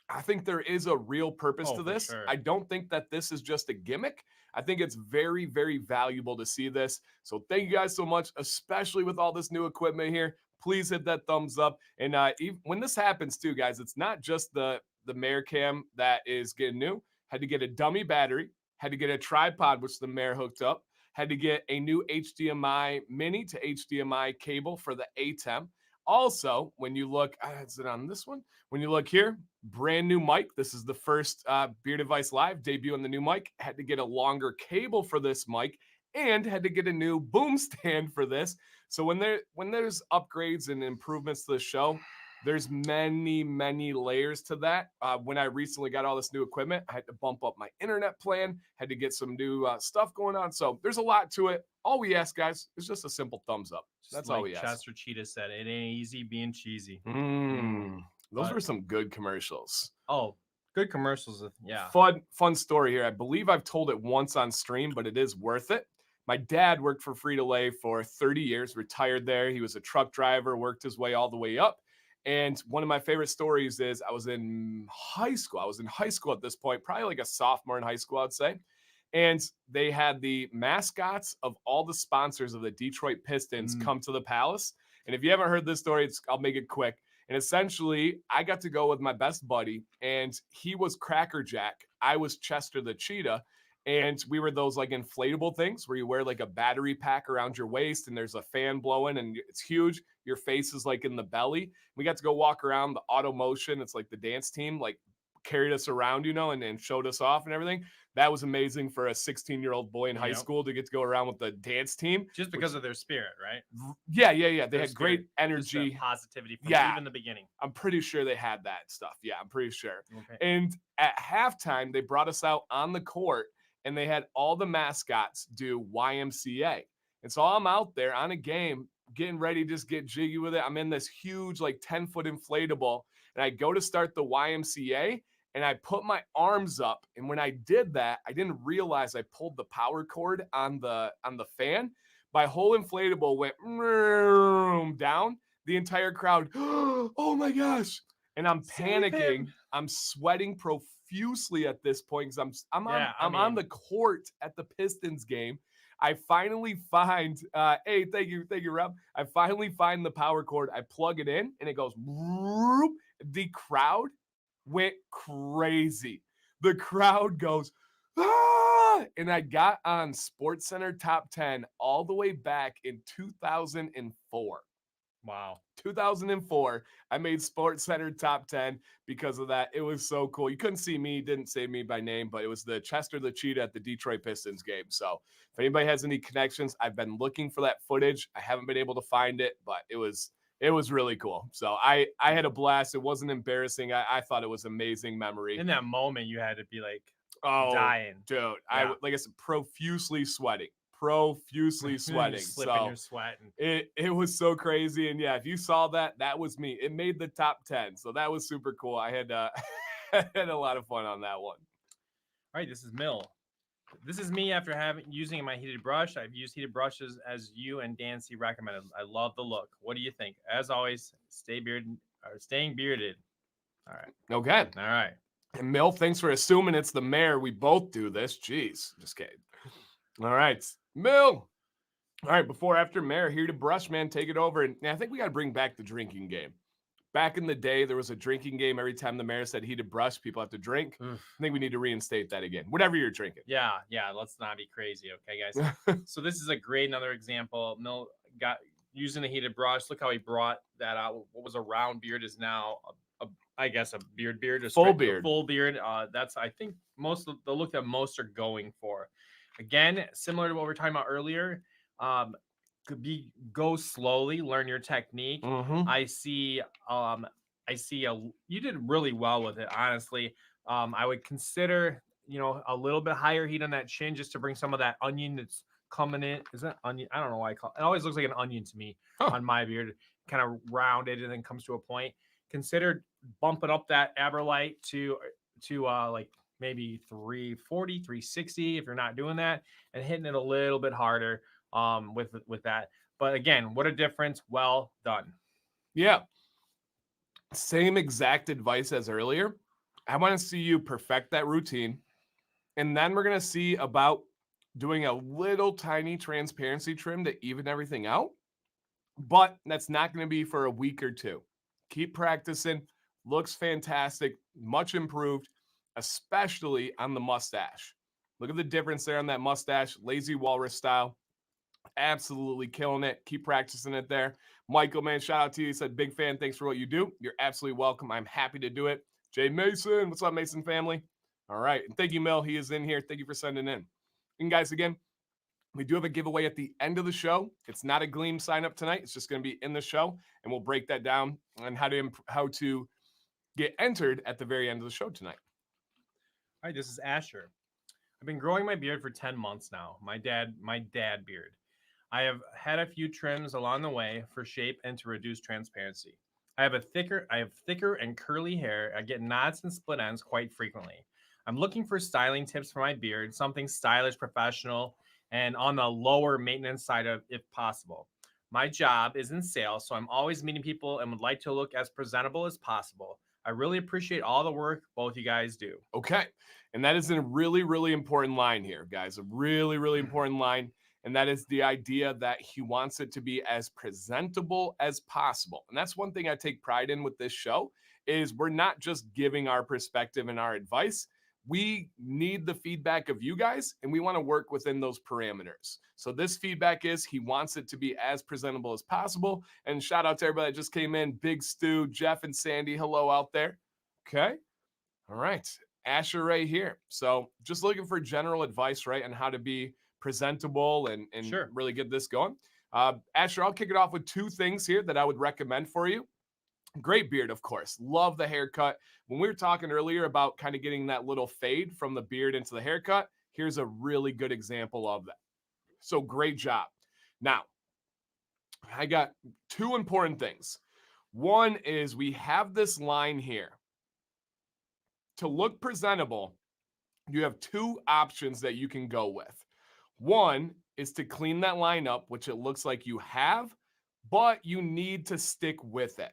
I think there is a real purpose to this. Sure. I don't think that this is just a gimmick. I think it's very, very valuable to see this. So thank you guys so much, especially with all this new equipment here. Please hit that thumbs up. And when this happens too, guys, it's not just the Mayor Cam that is getting new. Had to get a dummy battery, had to get a tripod, which the Mayor hooked up, had to get a new HDMI mini to HDMI cable for the A10. Also, when you look, is it on this one? When you look here, brand new mic. This is the first Beard Advice Live debut on the new mic. Had to get a longer cable for this mic and had to get a new boom stand for this. So when there's upgrades and improvements to the show, there's many, many layers to that. When I recently got all this new equipment, I had to bump up my internet plan, had to get some new stuff going on. So there's a lot to it. All we ask, guys, is just a simple thumbs up. That's like all we ask. Chester Cheetah said, it ain't easy being cheesy. Those were some good commercials. Oh, good commercials. Yeah. Fun story here. I believe I've told it once on stream, but it is worth it. My dad worked for Frito-Lay for 30 years, retired there. He was a truck driver, worked his way all the way up. And one of my favorite stories is I was in high school. I was in high school at this point, probably like a sophomore in high school, I'd say. And they had the mascots of all the sponsors of the Detroit Pistons come to the Palace. And if you haven't heard this story, I'll make it quick. And essentially, I got to go with my best buddy, and he was Cracker Jack. I was Chester the Cheetah. And we were those like inflatable things where you wear like a battery pack around your waist and there's a fan blowing and it's huge. Your face is like in the belly. We got to go walk around the auto motion. It's like the dance team, like carried us around, and showed us off and everything. That was amazing for a 16-year-old boy in high school to get to go around with the dance team. Just because of their spirit, right? Yeah. They Their had spirit, great energy. Positivity from even the beginning. I'm pretty sure they had that stuff. Yeah, I'm pretty sure. Okay. And at halftime, they brought us out on the court and they had all the mascots do YMCA. And so I'm out there on a game getting ready to just get jiggy with it. I'm in this huge, like 10-foot inflatable, and I go to start the YMCA and I put my arms up. And when I did that, I didn't realize I pulled the power cord on the fan. My whole inflatable went down. The entire crowd, oh my gosh. And I'm panicking. I'm sweating profusely at this point because I'm on the court at the Pistons game. I finally find, hey, thank you, Rob. I finally find the power cord. I plug it in and it goes, whoop. The crowd went crazy. The crowd goes, ah! And I got on SportsCenter Top 10 all the way back in 2004. Wow. 2004, I made SportsCenter Top 10 because of that. It was so cool. You couldn't see me, didn't say me by name, but it was the Chester the Cheetah at the Detroit Pistons game. So if anybody has any connections, I've been looking for that footage. I haven't been able to find it, but it was really cool. So I had a blast. It wasn't embarrassing. I thought it was amazing memory. In that moment, you had to be like, dying. Dude, yeah. Like I said, profusely sweating. So you're sweating. It was so crazy. And yeah, if you saw that was me. It made the top 10. So that was super cool. I had had a lot of fun on that one. All right, this is Mill. This is me after using my heated brush. I've used heated brushes as you and Dancy recommended. I love the look. What do you think? As always, staying bearded. All right. Okay. All right. And Mill, thanks for assuming it's the mayor. We both do this. Jeez. Just kidding. All right. Mill. All right. After mayor, here to brush, man. Take it over. And I think we got to bring back the drinking game. Back in the day, there was a drinking game. Every time the mayor said heated brush, people have to drink. I think we need to reinstate that again. Whatever you're drinking. Yeah. Let's not be crazy, okay, guys? So this is another example. Mill got using a heated brush. Look how he brought that out. What was a round beard is now, I guess, a beard, a full beard. That's, I think, most of the look that most are going for. Again, similar to what we were talking about earlier. Go slowly, learn your technique. I see you did really well with it, honestly. I would consider, a little bit higher heat on that chin just to bring some of that onion that's coming in. Is that onion? I don't know why it always looks like an onion to me on my beard, kind of rounded and then comes to a point. Consider bumping up that Aberlight to like maybe 340, 360 if you're not doing that, and hitting it a little bit harder with that. But again, what a difference. Well done. Yeah. Same exact advice as earlier. I want to see you perfect that routine. And then we're going to see about doing a little tiny transparency trim to even everything out. But that's not going to be for a week or two. Keep practicing. Looks fantastic. Much improved, especially on the mustache. Look at the difference there on that mustache. Lazy walrus style. Absolutely killing it. Keep practicing it there. Michael, man, shout out to you. He said, big fan. Thanks for what you do. You're absolutely welcome. I'm happy to do it. Jay Mason. What's up, Mason family? All right. And thank you, Mel. He is in here. Thank you for sending in. And guys, again, we do have a giveaway at the end of the show. It's not a Gleam sign up tonight. It's just going to be in the show. And we'll break that down on how to get entered at the very end of the show tonight. All right. This is Asher. I've been growing my beard for 10 months now. My dad beard. I have had a few trims along the way for shape and to reduce transparency. I have thicker and curly hair. I get knots and split ends quite frequently. I'm looking for styling tips for my beard, something stylish, professional, and on the lower maintenance side of, if possible. My job is in sales, so I'm always meeting people and would like to look as presentable as possible. I really appreciate all the work both you guys do. Okay. And that is a really, really important line here, guys. A really, really important line. And that is the idea that he wants it to be as presentable as possible. And that's one thing I take pride in with this show is we're not just giving our perspective and our advice, we need the feedback of you guys, and we want to work within those parameters. So this feedback is he wants it to be as presentable as possible. And shout out to everybody that just came in. Big Stu, Jeff, and Sandy. Hello out there. Okay. All right. Asher right here. So just looking for general advice, right, on how to be presentable and Sure. really get this going. Asher, I'll kick it off with 2 things here that I would recommend for you. Great beard, of course. Love the haircut. When we were talking earlier about kind of getting that little fade from the beard into the haircut, here's a really good example of that. So great job. Now, I got 2 important things. One is we have this line here. To look presentable, you have 2 options that you can go with. One is to clean that line up, which it looks like you have, but you need to stick with it.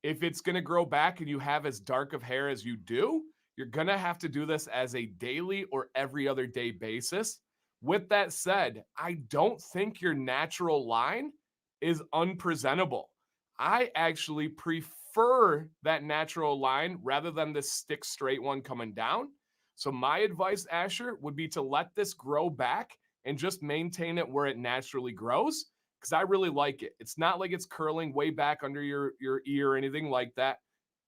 If it's going to grow back and you have as dark of hair as you do, you're going to have to do this as a daily or every other day basis. With that said, I don't think your natural line is unpresentable. I actually prefer that natural line rather than this stick straight one coming down. So my advice, Asher, would be to let this grow back and just maintain it where it naturally grows, because I really like it. It's not like it's curling way back under your ear or anything like that.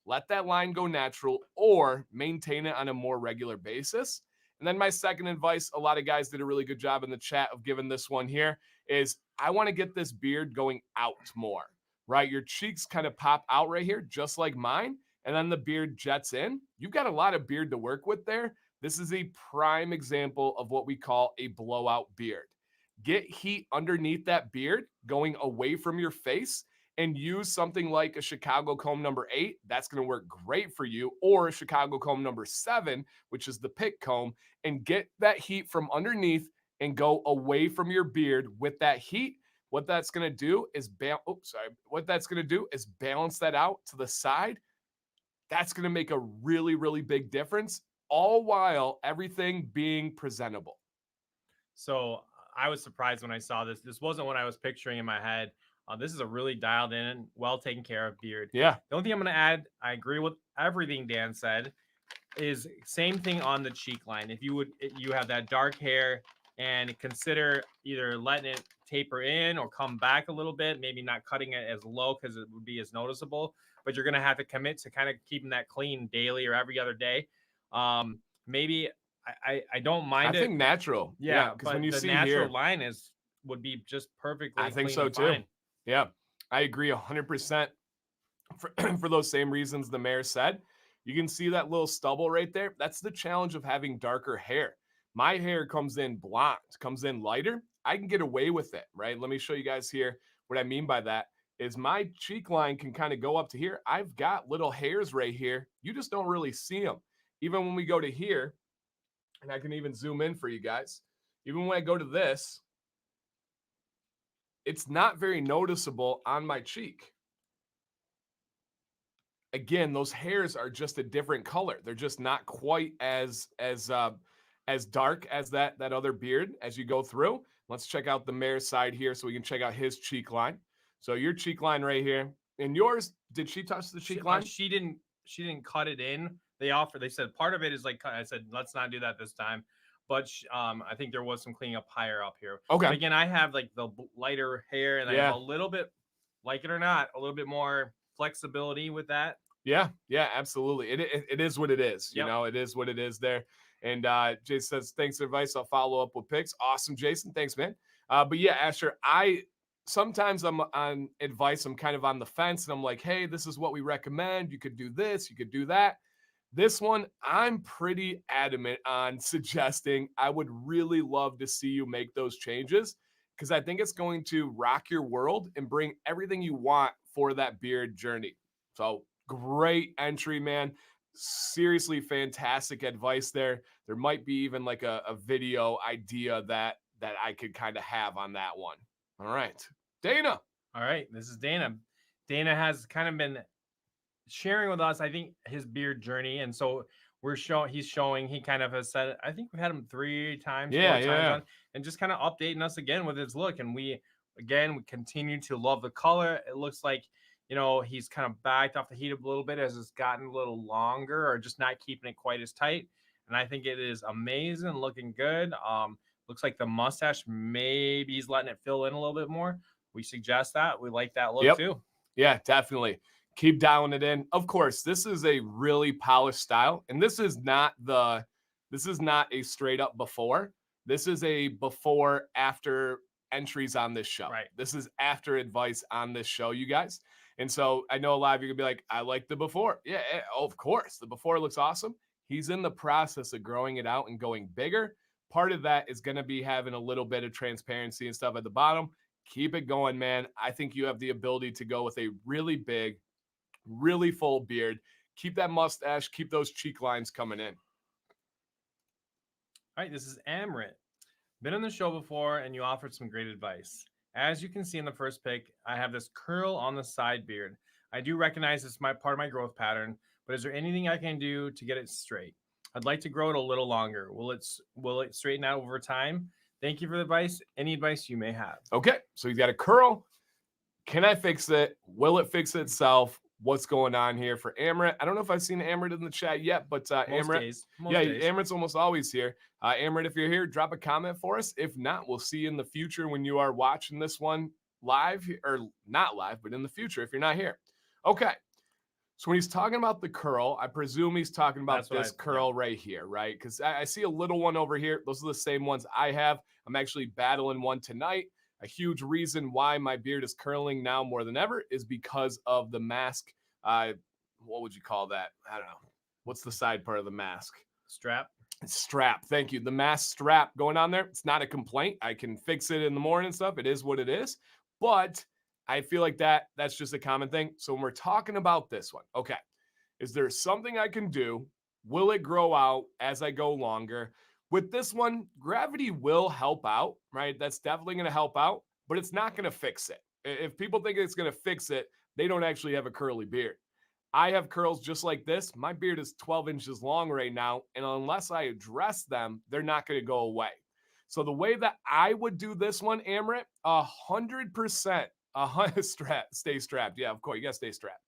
Let that line go natural or maintain it on a more regular basis. And then my second advice, a lot of guys did a really good job in the chat of giving this one here, is I want to get this beard going out more, right? Your cheeks kind of pop out right here, just like mine. And then the beard jets in. You've got a lot of beard to work with there. This is a prime example of what we call a blowout beard. Get heat underneath that beard going away from your face and use something like a Chicago comb number 8. That's going to work great for you, or a Chicago comb number 7, which is the pick comb, and get that heat from underneath and go away from your beard with that heat. What that's going to do is balance that out to the side. That's going to make a really, really big difference, all while everything being presentable. So I was surprised when I saw this. This wasn't what I was picturing in my head. This is a really dialed in, well taken care of beard. Yeah. The only thing I'm going to add, I agree with everything Dan said, is same thing on the cheek line. If you have that dark hair, and consider either letting it taper in or come back a little bit, maybe not cutting it as low because it would be as noticeable, but you're going to have to commit to kind of keeping that clean daily or every other day. Maybe I don't mind it. I think natural. Yeah, because when but you the see natural here, line would be just perfectly I think clean so and too. fine. Yeah, I agree 100% for those same reasons the mayor said. You can see that little stubble right there. That's the challenge of having darker hair. My hair comes in blonde, comes in lighter. I can get away with it, right? Let me show you guys here what I mean by that is my cheek line can kind of go up to here. I've got little hairs right here. You just don't really see them. Even when we go to here, and I can even zoom in for you guys. Even when I go to this, it's not very noticeable on my cheek. Again, those hairs are just a different color. They're just not quite as dark as that other beard as you go through. Let's check out the mayor's side here so we can check out his cheek line. So your cheek line right here. And yours, did she touch the cheek line? She didn't cut it in. They said part of it is like, I said, let's not do that this time. But I think there was some cleaning up higher up here. Okay. But again, I have like the lighter hair, and I have a little bit, like it or not, a little bit more flexibility with that. Yeah, absolutely. It is what it is. Yep. You know, it is what it is there. And Jason says, thanks for advice. I'll follow up with picks. Awesome, Jason. Thanks, man. But yeah, Asher, sometimes I'm on advice. I'm kind of on the fence and I'm like, hey, this is what we recommend. You could do this, you could do that. This one, I'm pretty adamant on suggesting. I would really love to see you make those changes because I think it's going to rock your world and bring everything you want for that beard journey. So great entry, man. Seriously fantastic advice there. There might be even like a video idea that I could kind of have on that one. All right. Dana. All right. This is Dana. Dana has kind of been sharing with us, I think, his beard journey. And so he kind of has said, I think we've had him 3 times, 4 times on, and just kind of updating us again with his look. And we continue to love the color. It looks like, he's kind of backed off the heat a little bit as it's gotten a little longer or just not keeping it quite as tight. and I think it is amazing, looking good. Looks like the mustache, maybe he's letting it fill in a little bit more. We suggest that. We like that look too. Yeah, definitely. Keep dialing it in. Of course, this is a really polished style, and this is not a straight up before. This is a before after entries on this show. Right. This is after advice on this show, you guys. And so I know a lot of you are gonna be like, I like the before. Yeah, of course. The before looks awesome. He's in the process of growing it out and going bigger. Part of that is going to be having a little bit of transparency and stuff at the bottom. Keep it going, man. I think you have the ability to go with a really big, really full beard. Keep that mustache, keep those cheek lines coming in. All right, this is Amrit. Been on the show before, and you offered some great advice. As you can see in the first pick, I have this curl on the side beard. I do recognize it's part of my growth pattern, but is there anything I can do to get it straight? I'd like to grow it a little longer. Will it straighten out over time? Thank you for the advice. Any advice you may have. Okay, so he's got a curl. Can I fix it? Will it fix itself? What's going on here for Amrit? I don't know if I've seen Amrit in the chat yet, but Amrit, Amrit's almost always here. Amrit, if you're here, drop a comment for us. If not, we'll see you in the future when you are watching this one live, or not live, but in the future if you're not here. Okay. So when he's talking about the curl, I presume he's talking about this curl right here, right? Because I see a little one over here. Those are the same ones I have. I'm actually battling one tonight. A huge reason why my beard is curling now more than ever is because of the mask. What would you call that? I don't know. What's the side part of the mask? Strap. Strap. Thank you. The mask strap going on there. It's not a complaint. I can fix it in the morning and stuff. It is what it is. But I feel like that's just a common thing. So when we're talking about this one, okay, is there something I can do? Will it grow out as I go longer? With this one, gravity will help out, right? That's definitely going to help out, but it's not going to fix it. If people think it's going to fix it, they don't actually have a curly beard. I have curls just like this. My beard is 12 inches long right now, and unless I address them, they're not going to go away. So the way that I would do this one, Amrit, 100%, stay strapped. Yeah, of course, you got to stay strapped.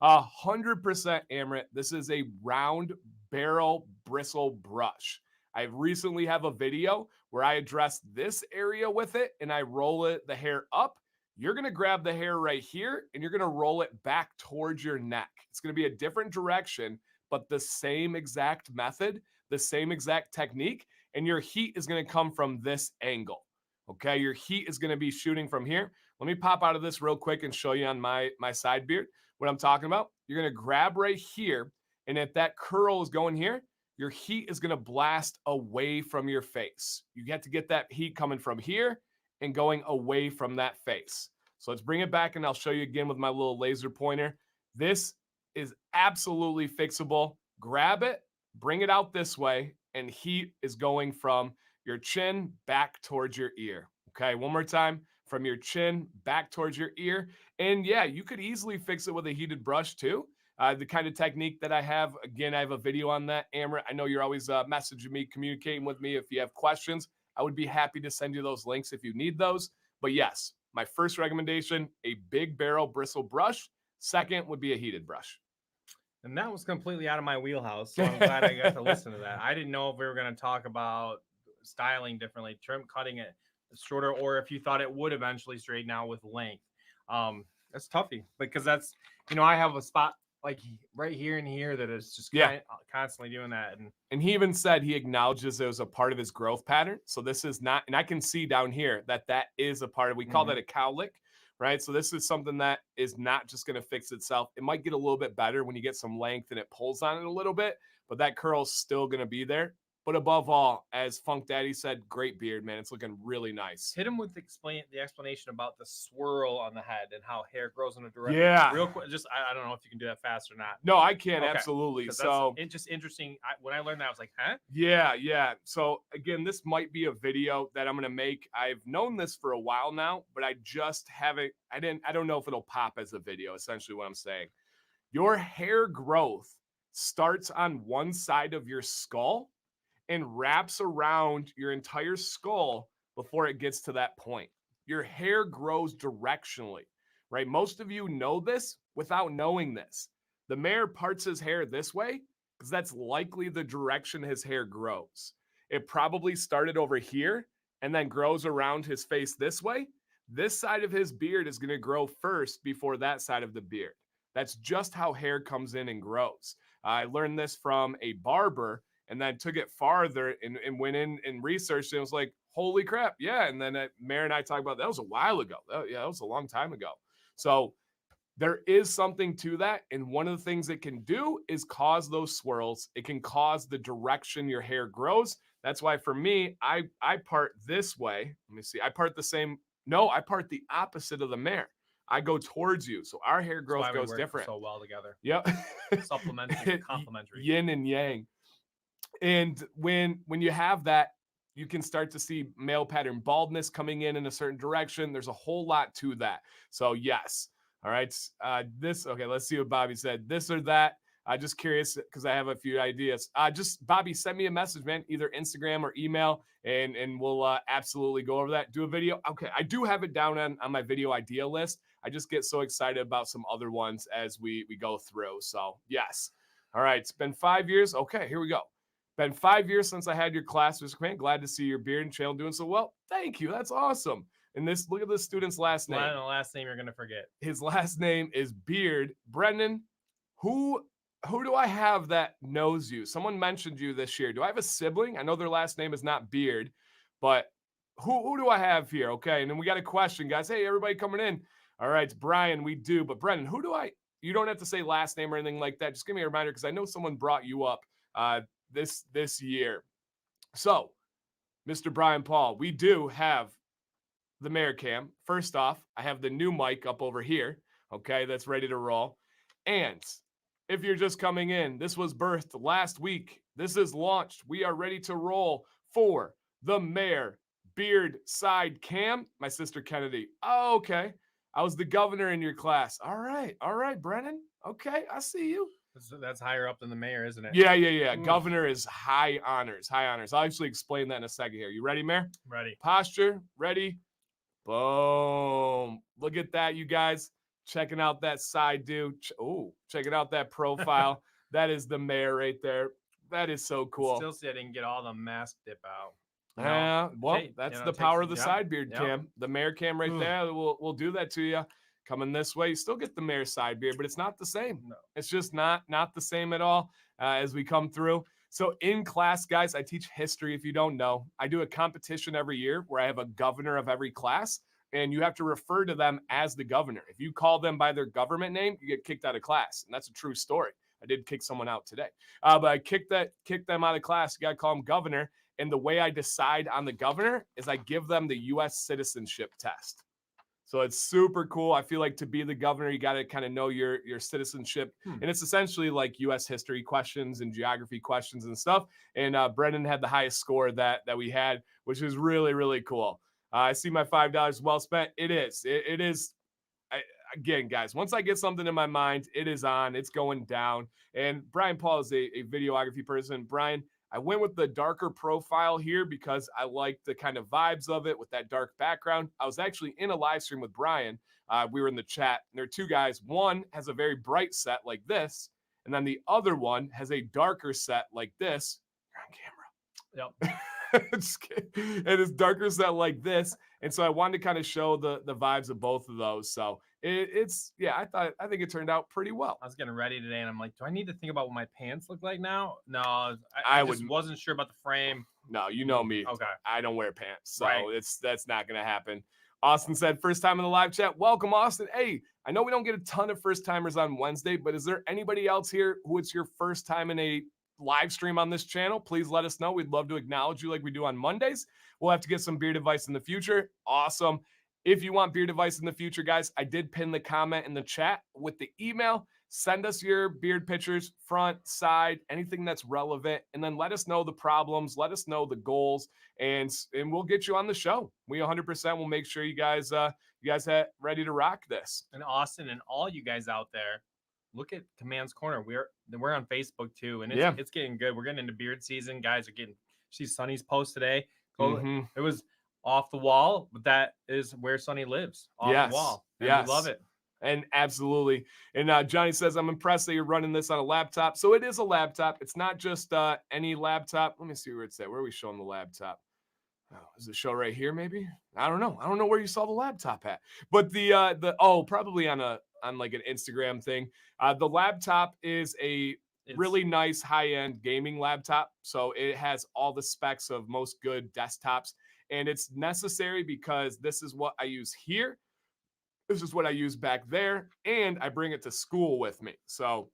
100%, Amrit. This is a round barrel bristle brush. I recently have a video where I address this area with it and I roll the hair up. You're going to grab the hair right here and you're going to roll it back towards your neck. It's going to be a different direction, but the same exact method, the same exact technique, and your heat is going to come from this angle. Okay, your heat is going to be shooting from here. Let me pop out of this real quick and show you on my side beard what I'm talking about. You're going to grab right here, and if that curl is going here, your heat is going to blast away from your face. You get to get that heat coming from here and going away from that face. So let's bring it back, and I'll show you again with my little laser pointer. This is absolutely fixable. Grab it, bring it out this way, and heat is going from your chin back towards your ear. Okay, one more time. From your chin back towards your ear. And yeah, you could easily fix it with a heated brush too. The kind of technique that I have, again, I have a video on that. Amrit, I know you're always messaging me, communicating with me. If you have questions, I would be happy to send you those links if you need those. But yes, my first recommendation, a big barrel bristle brush. Second would be a heated brush. And that was completely out of my wheelhouse. So I'm glad I got to listen to that. I didn't know if we were going to talk about styling differently, cutting it shorter, or if you thought it would eventually straighten out with length. That's toughy because that's, I have a spot like right here and here that is just constantly doing that. And he even said he acknowledges it was a part of his growth pattern. So this is not, and I can see down here that is a part of, we call that a cowlick, right? So this is something that is not just going to fix itself. It might get a little bit better when you get some length and it pulls on it a little bit, but that curl's still going to be there. But above all, as Funk Daddy said, great beard, man. It's looking really nice. Hit him with the explanation about the swirl on the head and how hair grows in a direction. Yeah. Real quick, just I don't know if you can do that fast or not. No, I can, absolutely. So it's just interesting. When I learned that, I was like, huh? Yeah. So again, this might be a video that I'm going to make. I've known this for a while now, but I just haven't, I don't know if it'll pop as a video, essentially what I'm saying. Your hair growth starts on one side of your skull and wraps around your entire skull before it gets to that point. Your hair grows directionally, right? Most of you know this without knowing this. The mayor parts his hair this way because that's likely the direction his hair grows. It probably started over here and then grows around his face this way. This side of his beard is going to grow first before that side of the beard. That's just how hair comes in and grows. I learned this from a barber and then took it farther and went in and researched it. And was like, holy crap. Yeah. And then Mary and I talked about that was a while ago. That was a long time ago. So there is something to that. And one of the things it can do is cause those swirls. It can cause the direction your hair grows. That's why for me, I part this way. Let me see. I part the same. No, I part the opposite of the mare. I go towards you. So our hair growth goes different. So well together. Yep. Supplementary, complementary. Yin and yang. And when you have that, you can start to see male pattern baldness coming in a certain direction. There's a whole lot to that. So yes. All right. Okay, let's see what Bobby said. This or that. Just curious because I have a few ideas. Just Bobby, send me a message, man, either Instagram or email, and we'll absolutely go over that. Do a video. Okay, I do have it down on my video idea list. I just get so excited about some other ones as we go through. So yes. All right. It's been 5 years. Okay, here we go. Been 5 years since I had your class, Mr. Command. Glad to see your beard and channel doing so well. Thank you. That's awesome. And this, look at this student's last name. The last name you're gonna forget. His last name is Beard. Brendan, who do I have that knows you? Someone mentioned you this year. Do I have a sibling? I know their last name is not Beard, but who do I have here? Okay, and then we got a question, guys. Hey, everybody coming in. All right, it's Brian. We do, but Brendan, who do I? You don't have to say last name or anything like that. Just give me a reminder because I know someone brought you up this year. So, Mr. Brian Paul, we do have the Mayor Cam. First off, I have the new mic up over here. Okay, that's ready to roll. And if you're just coming in, this was birthed last week. This is launched. We are ready to roll for the Mayor Beard Side Cam. My sister Kennedy. Oh, okay. I was the governor in your class. All right, Brennan. Okay, I see you. That's higher up than the mayor, isn't it? Yeah. Ooh. Governor is high honors. I'll actually explain that in a second here. You ready, Mayor? Ready. Posture, ready. Boom. Look at that, you guys. Checking out that side dude. Checking out that profile. That is the mayor right there. That is so cool. Still see I didn't get all the mask dip out. Yeah, that's the power of the side beard cam. The mayor cam right there will do that to you. Coming this way, you still get the mayor side beard, but it's not the same. No. It's just not the same at all as we come through. So in class, guys, I teach history. If you don't know, I do a competition every year where I have a governor of every class, and you have to refer to them as the governor. If you call them by their government name, you get kicked out of class, and that's a true story. I did kick someone out today, but I kicked them out of class. You got to call them governor. And the way I decide on the governor is I give them the U.S. citizenship test. So it's super cool. I feel like to be the governor, you got to kind of know your citizenship. And it's essentially like U.S. history questions and geography questions and stuff. And Brendan had the highest score that we had, which is really, really cool. I see my $5 well spent. It is. It is. Again, guys, once I get something in my mind, it is on. It's going down. And Brian Paul is a videography person. Brian, I went with the darker profile here because I like the kind of vibes of it with that dark background. I was actually in a live stream with Brian. We were in the chat. And there are two guys. One has a very bright set like this, and then the other one has a darker set like this. You're on camera. Yep. Just kidding. And it's darker set like this. And so I wanted to kind of show the vibes of both of those. So I think it turned out pretty well. I was getting ready today and I'm like, do I need to think about what my pants look like now? No, I wasn't sure about the frame. No, you know me. Okay. I don't wear pants. So that's not going to happen. Austin said, first time in the live chat. Welcome, Austin. Hey, I know we don't get a ton of first timers on Wednesday, but is there anybody else here who it's your first time in a live stream on this channel? Please let us know. We'd love to acknowledge you like we do on Mondays. We'll have to get some beard advice in the future. Awesome. If you want beard advice in the future, guys, I did pin the comment in the chat with the email. Send us your beard pictures, front, side, anything that's relevant, and then let us know the problems, let us know the goals, and we'll get you on the show. We 100% will make sure you guys have ready to rock this. And Austin and all you guys out there, look at Command's Corner. We're on Facebook too, and it's getting good. We're getting into beard season. Guys are getting. See Sonny's post today. It was off the wall, but that is where Sonny lives. Off the wall. And we love it. And absolutely. And Johnny says, I'm impressed that you're running this on a laptop. So it is a laptop. It's not just any laptop. Let me see where it's at. Where are we showing the laptop? Oh, is the show right here? Maybe. I don't know. I don't know where you saw the laptop at. But probably on like an Instagram thing. The laptop is a really nice high-end gaming laptop. So it has all the specs of most good desktops. And it's necessary because this is what I use here. This is what I use back there. And I bring it to school with me. So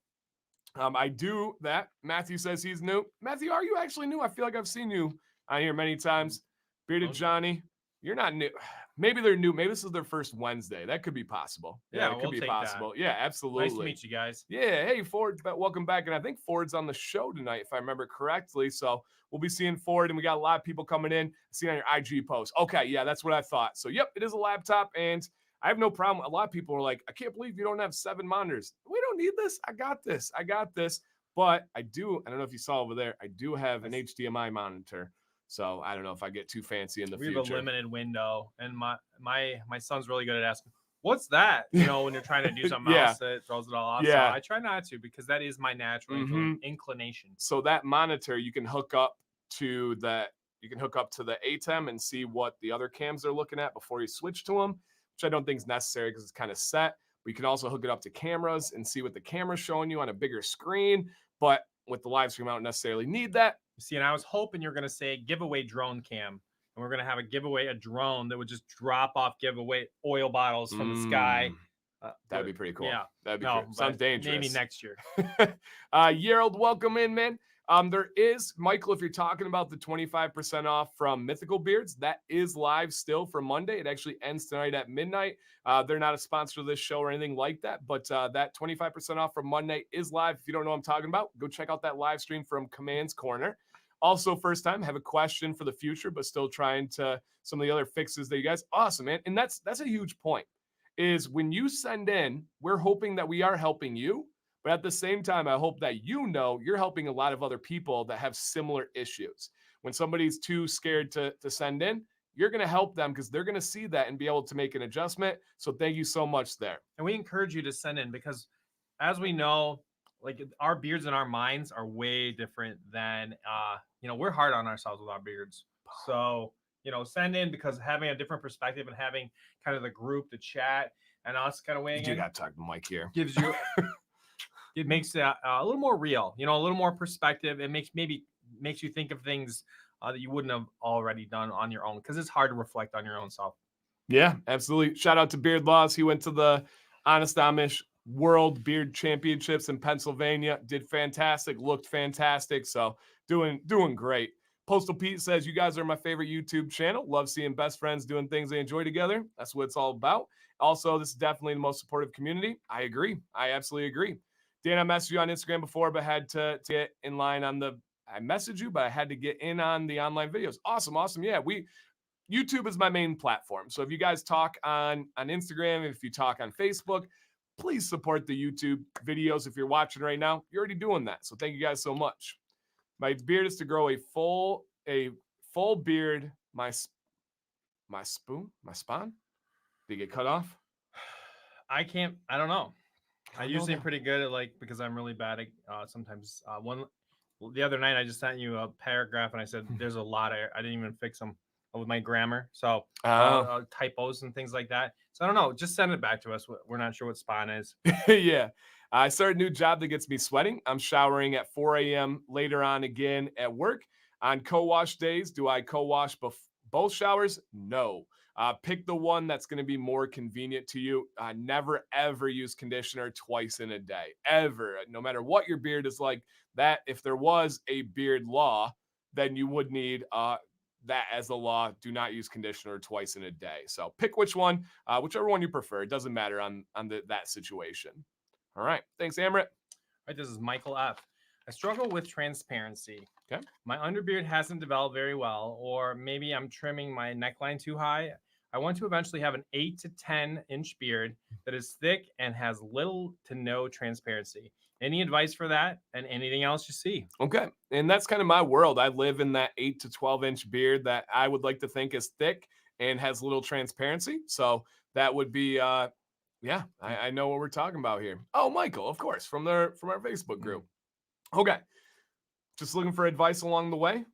I do that. Matthew says he's new. Matthew, are you actually new? I feel like I've seen you on here many times. Bearded Johnny, you're not new. Maybe they're new. Maybe this is their first Wednesday. That could be possible. Yeah, it could be possible. That. Yeah, absolutely. Nice to meet you guys. Yeah, hey, Ford, welcome back. And I think Ford's on the show tonight, if I remember correctly. So we'll be seeing Ford, and we got a lot of people coming in. See on your IG post. Okay, yeah, that's what I thought. So, yep, it is a laptop, and I have no problem. A lot of people are like, I can't believe you don't have 7 monitors. We don't need this. I got this. But I don't know if you saw over there, I do have an HDMI monitor. So I don't know if I get too fancy in the future. We have a limited window, and my son's really good at asking, "What's that?" You know, when you're trying to do something else, it throws it all off. Yeah. So I try not to, because that is my natural inclination. So that monitor, you can hook up to the ATEM and see what the other cams are looking at before you switch to them, which I don't think is necessary because it's kind of set. But you can also hook it up to cameras and see what the camera's showing you on a bigger screen. But with the live stream, I don't necessarily need that. See, and I was hoping you're going to say giveaway drone cam, and we're going to have a drone that would just drop off giveaway oil bottles from the sky. That'd be pretty cool. Yeah, that'd be cool. Sounds dangerous. Maybe next year. Yerald, welcome in, man. There is, Michael, if you're talking about the 25% off from Mythical Beards, that is live still for Monday. It actually ends tonight at midnight. They're not a sponsor of this show or anything like that, but that 25% off from Monday is live. If you don't know what I'm talking about, go check out that live stream from Command's Corner. Also, first time, have a question for the future, but still trying to some of the other fixes that you guys, awesome, man. And that's a huge point, is when you send in, we're hoping that we are helping you. But at the same time, I hope that you're helping a lot of other people that have similar issues. When somebody's too scared to send in, you're going to help them because they're going to see that and be able to make an adjustment. So thank you so much there. And we encourage you to send in because, as we know, like, our beards and our minds are way different than, we're hard on ourselves with our beards. So, send in, because having a different perspective and having kind of the group, the chat, and us kind of weighing in. You got to talk to Mike here. Gives you... It makes it a little more real, a little more perspective. It makes you think of things that you wouldn't have already done on your own, because it's hard to reflect on your own self. Yeah, absolutely. Shout out to Beard Laws. He went to the Honest Amish World Beard Championships in Pennsylvania. Did fantastic. Looked fantastic. So doing great. Postal Pete says, you guys are my favorite YouTube channel. Love seeing best friends doing things they enjoy together. That's what it's all about. Also, this is definitely the most supportive community. I agree. I absolutely agree. Dan, I messaged you on Instagram before, but had to get in line on I messaged you, but I had to get in on the online videos. Awesome. Yeah, YouTube is my main platform. So if you guys talk on Instagram, if you talk on Facebook, please support the YouTube videos. If you're watching right now, you're already doing that. So thank you guys so much. My beard is to grow a full beard. My spawn? Did it get cut off? I don't know. I usually am pretty good at, because I'm really bad at sometimes. The other night I just sent you a paragraph and I said there's a lot I didn't even fix them with my grammar. So typos and things like that. So I don't know. Just send it back to us. We're not sure what spawn is. Yeah. I started a new job that gets me sweating. I'm showering at 4 a.m. later on again at work. On co-wash days, do I co-wash both showers? No. Pick the one that's going to be more convenient to you. Never, ever use conditioner twice in a day. Ever. No matter what your beard is like, that if there was a beard law, then you would need that as a law. Do not use conditioner twice in a day. So pick whichever one you prefer. It doesn't matter on that situation. All right. Thanks, Amrit. All right, this is Michael F. I struggle with transparency. Okay. My underbeard hasn't developed very well, or maybe I'm trimming my neckline too high. I want to eventually have an 8 to 10 inch beard that is thick and has little to no transparency. Any advice for that and anything else you see? Okay. And that's kind of my world. I live in that 8 to 12 inch beard that I would like to think is thick and has little transparency. So that would be Yeah, I know what we're talking about here. Oh, Michael, of course, from our Facebook group. Okay, just looking for advice along the way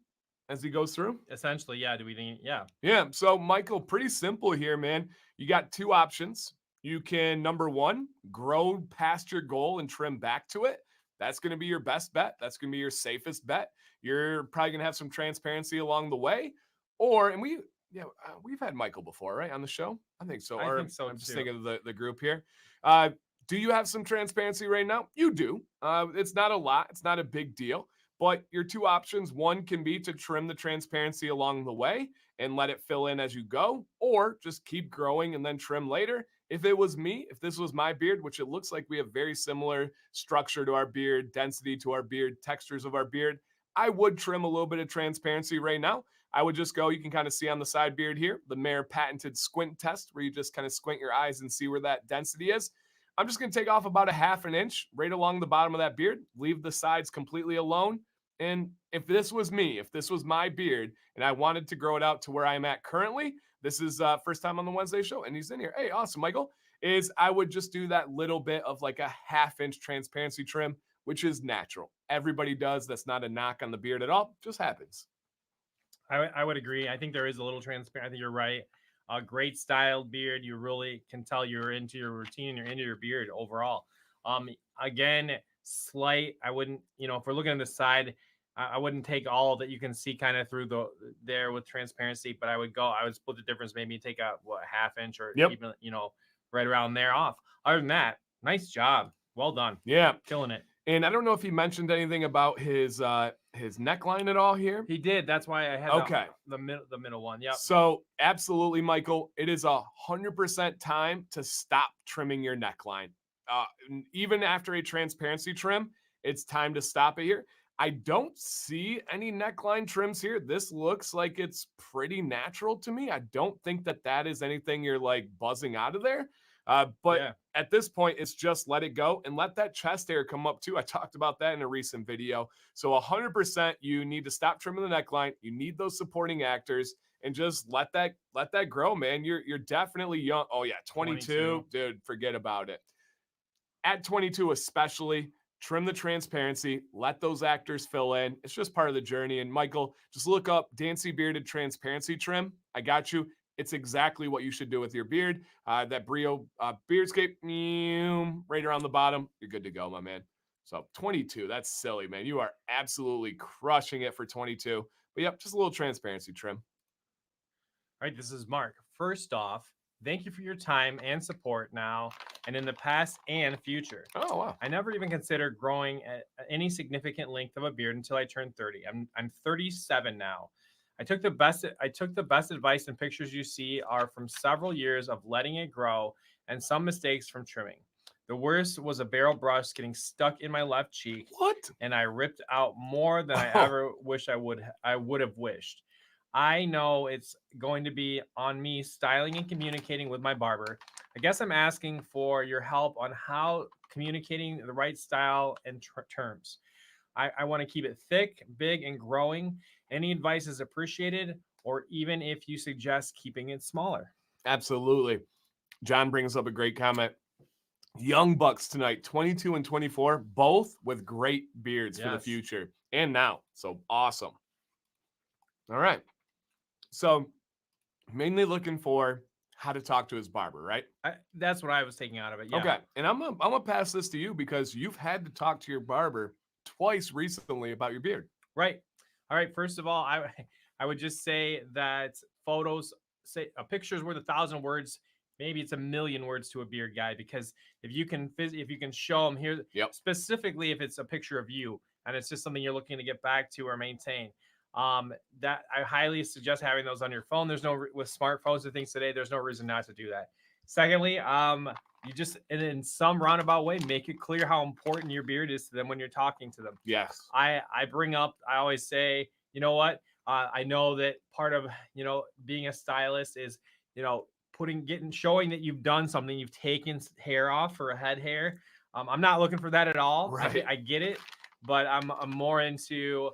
as he goes through. Essentially, yeah. Do we think? Yeah. Yeah. So, Michael, pretty simple here, man. You got two options. You can, number one, grow past your goal and trim back to it. That's going to be your best bet. That's going to be your safest bet. You're probably going to have some transparency along the way. Or, and we've had Michael before, right, on the show? I think so. I Or think so I'm just too. thinking of the group here. Uh, do you have some transparency right now? You do. It's not a lot, it's not a big deal. But your two options, one can be to trim the transparency along the way and let it fill in as you go, or just keep growing and then trim later. If it was me, if this was my beard, which it looks like we have very similar structure to our beard, density to our beard, textures of our beard, I would trim a little bit of transparency right now. I would just go, you can kind of see on the side beard here, the Mayor patented squint test, where you just kind of squint your eyes and see where that density is. I'm just going to take off about a half an inch right along the bottom of that beard, leave the sides completely alone. And if this was me, if this was my beard and I wanted to grow it out to where I'm at currently, this is first time on the Wednesday show and he's in here. Hey, awesome, Michael. Is I would just do that little bit of like a half-inch transparency trim, which is natural. Everybody does. That's not a knock on the beard at all. Just happens. I would agree. I think there is a little transparent. I think you're right. A great styled beard. You really can tell you're into your routine. You're into your beard overall. Again, slight. I wouldn't. If we're looking at the side, I wouldn't take all that you can see kind of through there with transparency. But I would split the difference. Maybe take a half inch or even right around there off. Other than that, nice job. Well done. Yeah, killing it. And I don't know if he mentioned anything about his neckline at all here. He did. That's why I had the middle one. Yeah. So absolutely, Michael, it is 100% time to stop trimming your neckline. Even after a transparency trim, it's time to stop it here. I don't see any neckline trims here. This looks like it's pretty natural to me. I don't think that is anything you're like buzzing out of there. But at this point, it's just let it go and let that chest hair come up too. I talked about that in a recent video. So 100%, you need to stop trimming the neckline. You need those supporting actors and just let that grow, man. You're definitely young. Oh yeah, 22, dude, forget about it. At 22 especially, trim the transparency, let those actors fill in. It's just part of the journey. And Michael, just look up Dancy Bearded Transparency Trim. I got you. It's exactly what you should do with your beard. That Brio Beardscape, right around the bottom. You're good to go, my man. So 22, that's silly, man. You are absolutely crushing it for 22. But yep, just a little transparency trim. All right, this is Mark. First off, thank you for your time and support now and in the past and future. Oh, wow. I never even considered growing any significant length of a beard until I turned 30. I'm 37 now. I took the best advice, and pictures you see are from several years of letting it grow and some mistakes from trimming. The worst was a barrel brush getting stuck in my left cheek. What? And I ripped out more than I ever wish I would have wished. I know it's going to be on me styling and communicating with my barber. I guess I'm asking for your help on how communicating the right style and terms. I want to keep it thick, big, and growing. Any advice is appreciated, or even if you suggest keeping it smaller. Absolutely. John brings up a great comment. Young bucks tonight, 22 and 24, both with great beards for the future and now. So awesome. All right. So mainly looking for how to talk to his barber, right? That's what I was taking out of it. Yeah. Okay. And I'm gonna pass this to you because you've had to talk to your barber twice recently about your beard. Right. All right. First of all, I would just say that a picture's worth 1,000 words. Maybe it's 1,000,000 words to a beard guy, because if you can show them here, specifically if it's a picture of you and it's just something you're looking to get back to or maintain, that I highly suggest having those on your phone. There's no, with smartphones and things today, there's no reason not to do that. Secondly, you just, in some roundabout way, make it clear how important your beard is to them when you're talking to them. Yes. I always say, you know what? I know that part of, being a stylist is, showing that you've done something, you've taken hair off for a head hair. I'm not looking for that at all. Right. I get it, but I'm more into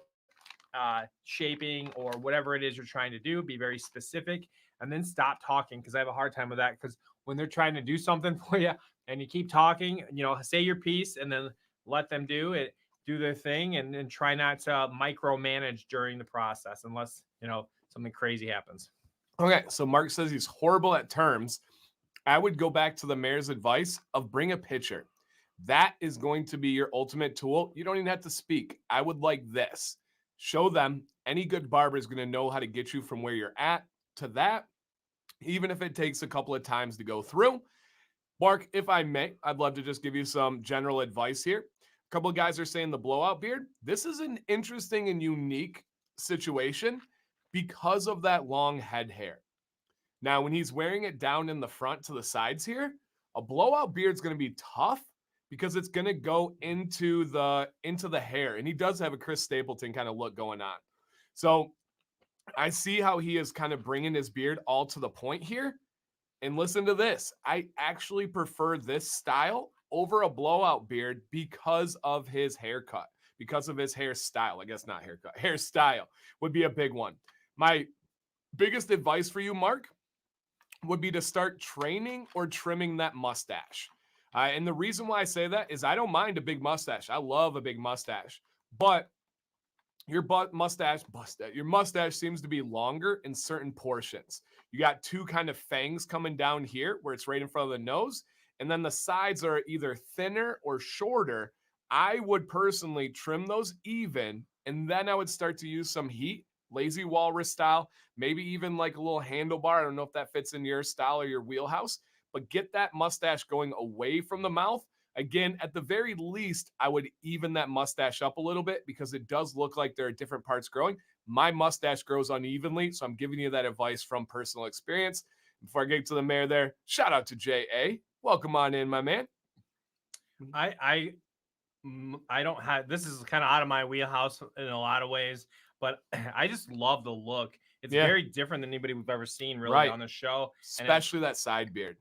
shaping or whatever it is you're trying to do. Be very specific. and then stop talking, because I have a hard time with that. Because when they're trying to do something for you and you keep talking, say your piece and then let them do it, do their thing, and try not to micromanage during the process unless, something crazy happens. Okay, so Mark says he's horrible at terms. I would go back to the mayor's advice of bring a pitcher. That is going to be your ultimate tool. You don't even have to speak. I would like this. Show them any good barber is going to know how to get you from where you're at to that, even if it takes a couple of times to go through. Mark, if I may, I'd love to just give you some general advice here. A couple of guys are saying the blowout beard. This is an interesting and unique situation because of that long head hair. Now, when he's wearing it down in the front to the sides here, a blowout beard is going to be tough because it's going to go into the hair. And he does have a Chris Stapleton kind of look going on. So I see how he is kind of bringing his beard all to the point here. And listen to this. I actually prefer this style over a blowout beard because of his haircut, because of his hairstyle. I guess not haircut. Hairstyle would be a big one. My biggest advice for you, Mark, would be to start training or trimming that mustache. And the reason why I say that is I don't mind a big mustache. I love a big mustache. But your mustache seems to be longer in certain portions. You got two kind of fangs coming down here where it's right in front of the nose, and then the sides are either thinner or shorter. I would personally trim those even, and then I would start to use some heat, lazy walrus style, maybe even like a little handlebar. I don't know if that fits in your style or your wheelhouse, but get that mustache going away from the mouth. Again, at the very least, I would even that mustache up a little bit because it does look like there are different parts growing. My mustache grows unevenly, so I'm giving you that advice from personal experience. Before I get to the mayor there, shout out to J.A. Welcome on in, my man. I don't have, this is kind of out of my wheelhouse in a lot of ways, but I just love the look. It's very different than anybody we've ever seen really on the show. Especially that side beard.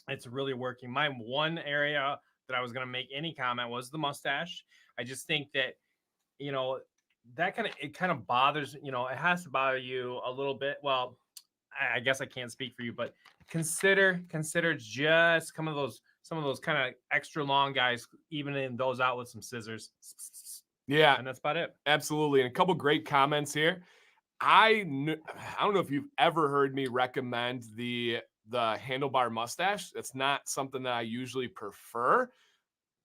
It's really working. My one area that I was going to make any comment was the mustache. I just think that, that kind of bothers, it has to bother you a little bit. Well, I guess I can't speak for you, but consider just some of those kind of extra long guys, evening those out with some scissors. Yeah. And that's about it. Absolutely. And a couple great comments here. I don't know if you've ever heard me recommend the handlebar mustache. It's not something that I usually prefer,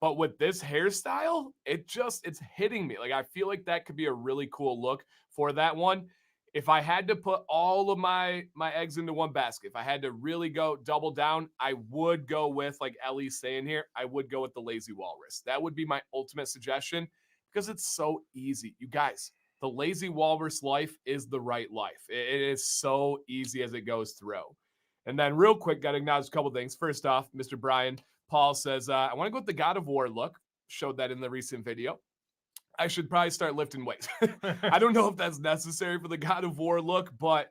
but with this hairstyle, it's hitting me. Like I feel like that could be a really cool look for that one. If I had to put all of my eggs into one basket, if I had to really go double down, I would go with, like Ellie's saying here, I would go with the lazy walrus. That would be my ultimate suggestion because it's so easy. You guys, the lazy walrus life is the right life. It is so easy as it goes through. And then real quick, got to acknowledge a couple things. First off, Mr. Brian Paul says, I want to go with the God of War look. Showed that in the recent video. I should probably start lifting weights. I don't know if that's necessary for the God of War look, but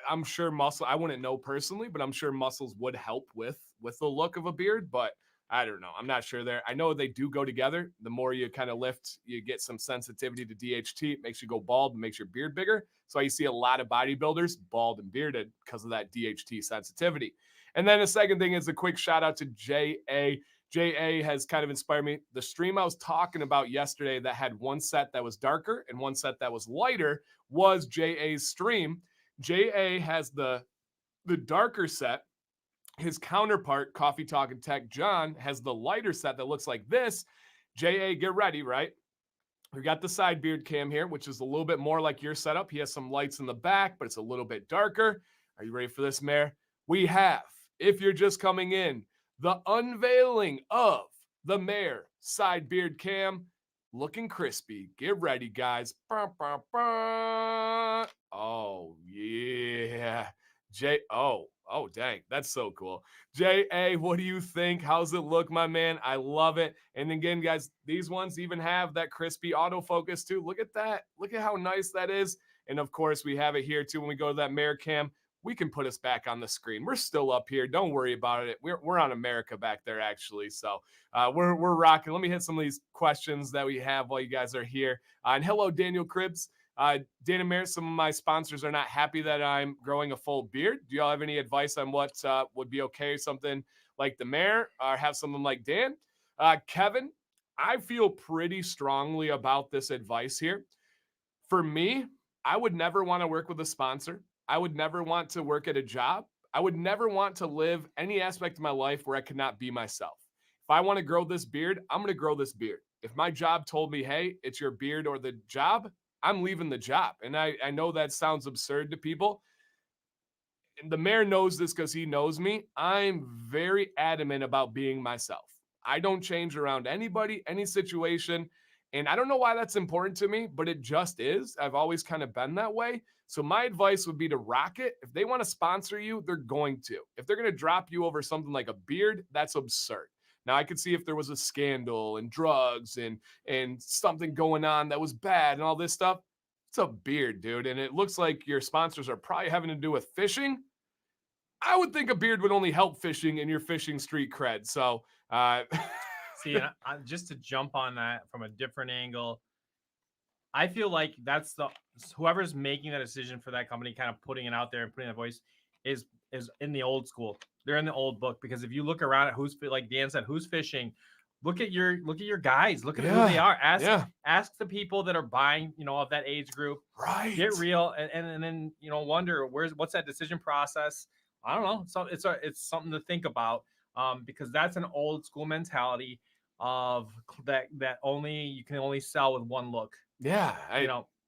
I'm sure muscle, I wouldn't know personally, but I'm sure muscles would help with the look of a beard, but I don't know. I'm not sure there. I know they do go together. The more you kind of lift, you get some sensitivity to DHT. It makes you go bald and makes your beard bigger. So you see a lot of bodybuilders bald and bearded because of that DHT sensitivity. And then the second thing is a quick shout out to J.A. J.A. has kind of inspired me. The stream I was talking about yesterday that had one set that was darker and one set that was lighter was J.A.'s stream. J.A. has the darker set. His counterpart, Coffee Talk and Tech John, has the lighter set that looks like this. J.A., get ready, right? We got the side beard cam here, which is a little bit more like your setup. He has some lights in the back, but it's a little bit darker. Are you ready for this, Mayor? We have, if you're just coming in, the unveiling of the Mayor side beard cam. Looking crispy. Get ready, guys. Oh, yeah. Oh, dang. That's so cool. J.A., what do you think? How's it look, my man? I love it. And again, guys, these ones even have that crispy autofocus too. Look at that. Look at how nice that is. And of course, we have it here too. When we go to that Mayor cam, we can put us back on the screen. We're still up here. Don't worry about it. We're on America back there, actually. So we're rocking. Let me hit some of these questions that we have while you guys are here. And hello, Daniel Cribbs. Dan and Mayor, some of my sponsors are not happy that I'm growing a full beard. Do y'all have any advice on what would be okay? Something like the Mayor, or have someone like Dan? Kevin, I feel pretty strongly about this advice here. For me, I would never want to work with a sponsor. I would never want to work at a job. I would never want to live any aspect of my life where I could not be myself. If I want to grow this beard, I'm going to grow this beard. If my job told me, hey, it's your beard or the job, I'm leaving the job. And I know that sounds absurd to people. And the Mayor knows this because he knows me. I'm very adamant about being myself. I don't change around anybody, any situation. And I don't know why that's important to me, but it just is. I've always kind of been that way. So my advice would be to rock it. If they want to sponsor you, they're going to. If they're going to drop you over something like a beard, that's absurd. Now I could see if there was a scandal and drugs and something going on that was bad and all this stuff. It's a beard, dude. And it looks like your sponsors are probably having to do with fishing. I would think a beard would only help fishing and your fishing street cred. So, See, and just to jump on that from a different angle, I feel like that's whoever's making that decision for that company, kind of putting it out there and putting a voice, is in the old school. They're in the old book, because if you look around at who's, like Dan said, who's fishing, look at your guys, look at who they are. Ask the people that are buying, of that age group. Right. Get real, and then wonder what's that decision process. I don't know. So it's something to think about, because that's an old school mentality of that you can only sell with one look. Yeah,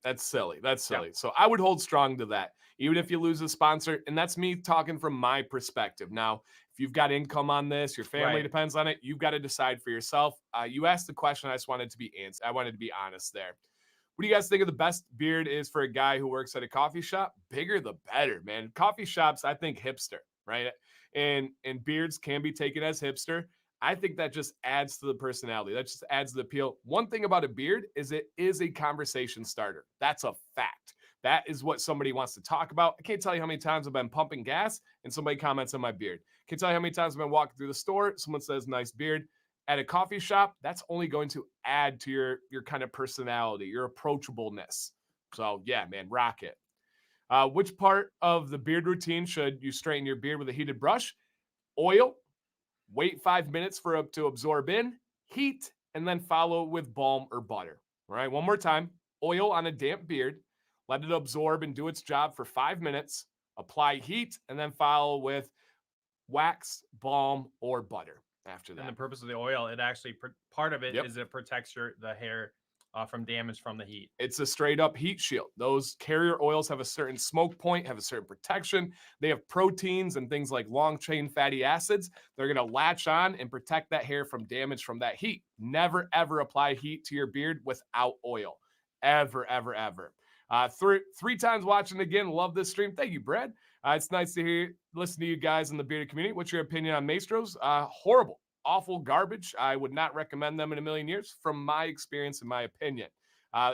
that's silly. That's silly. Yeah. So I would hold strong to that, even if you lose a sponsor. And that's me talking from my perspective. Now, if you've got income on this, your family depends on it, you've got to decide for yourself. You asked the question. I just wanted to be answered. I wanted to be honest there. What do you guys think of the best beard is for a guy who works at a coffee shop? Bigger the better, man. Coffee shops, I think hipster, right? And beards can be taken as hipster. I think that just adds to the personality. That just adds to the appeal. One thing about a beard is it is a conversation starter. That's a fact. That is what somebody wants to talk about. I can't tell you how many times I've been pumping gas and somebody comments on my beard. I can't tell you how many times I've been walking through the store, someone says nice beard. At a coffee shop, that's only going to add to your kind of personality, your approachableness. So yeah, man, rock it. Which part of the beard routine should you straighten your beard with a heated brush? Oil, wait 5 minutes for it to absorb in, heat, and then follow with balm or butter. All right, one more time. Oil on a damp beard, let it absorb and do its job for 5 minutes, apply heat, and then follow with wax, balm, or butter after that. And the purpose of the oil, it actually, part of it is it protects the hair from damage from the heat. It's a straight up heat shield. Those carrier oils have a certain smoke point, have a certain protection. They have proteins and things like long chain fatty acids. They're going to latch on and protect that hair from damage from that heat. Never, ever apply heat to your beard without oil. Ever, ever, ever. Three times watching again. Love this stream. Thank you, Brad. It's nice to listen to you guys in the bearded community. What's your opinion on Maestros? Horrible. Awful garbage. I would not recommend them in a million years from my experience and my opinion.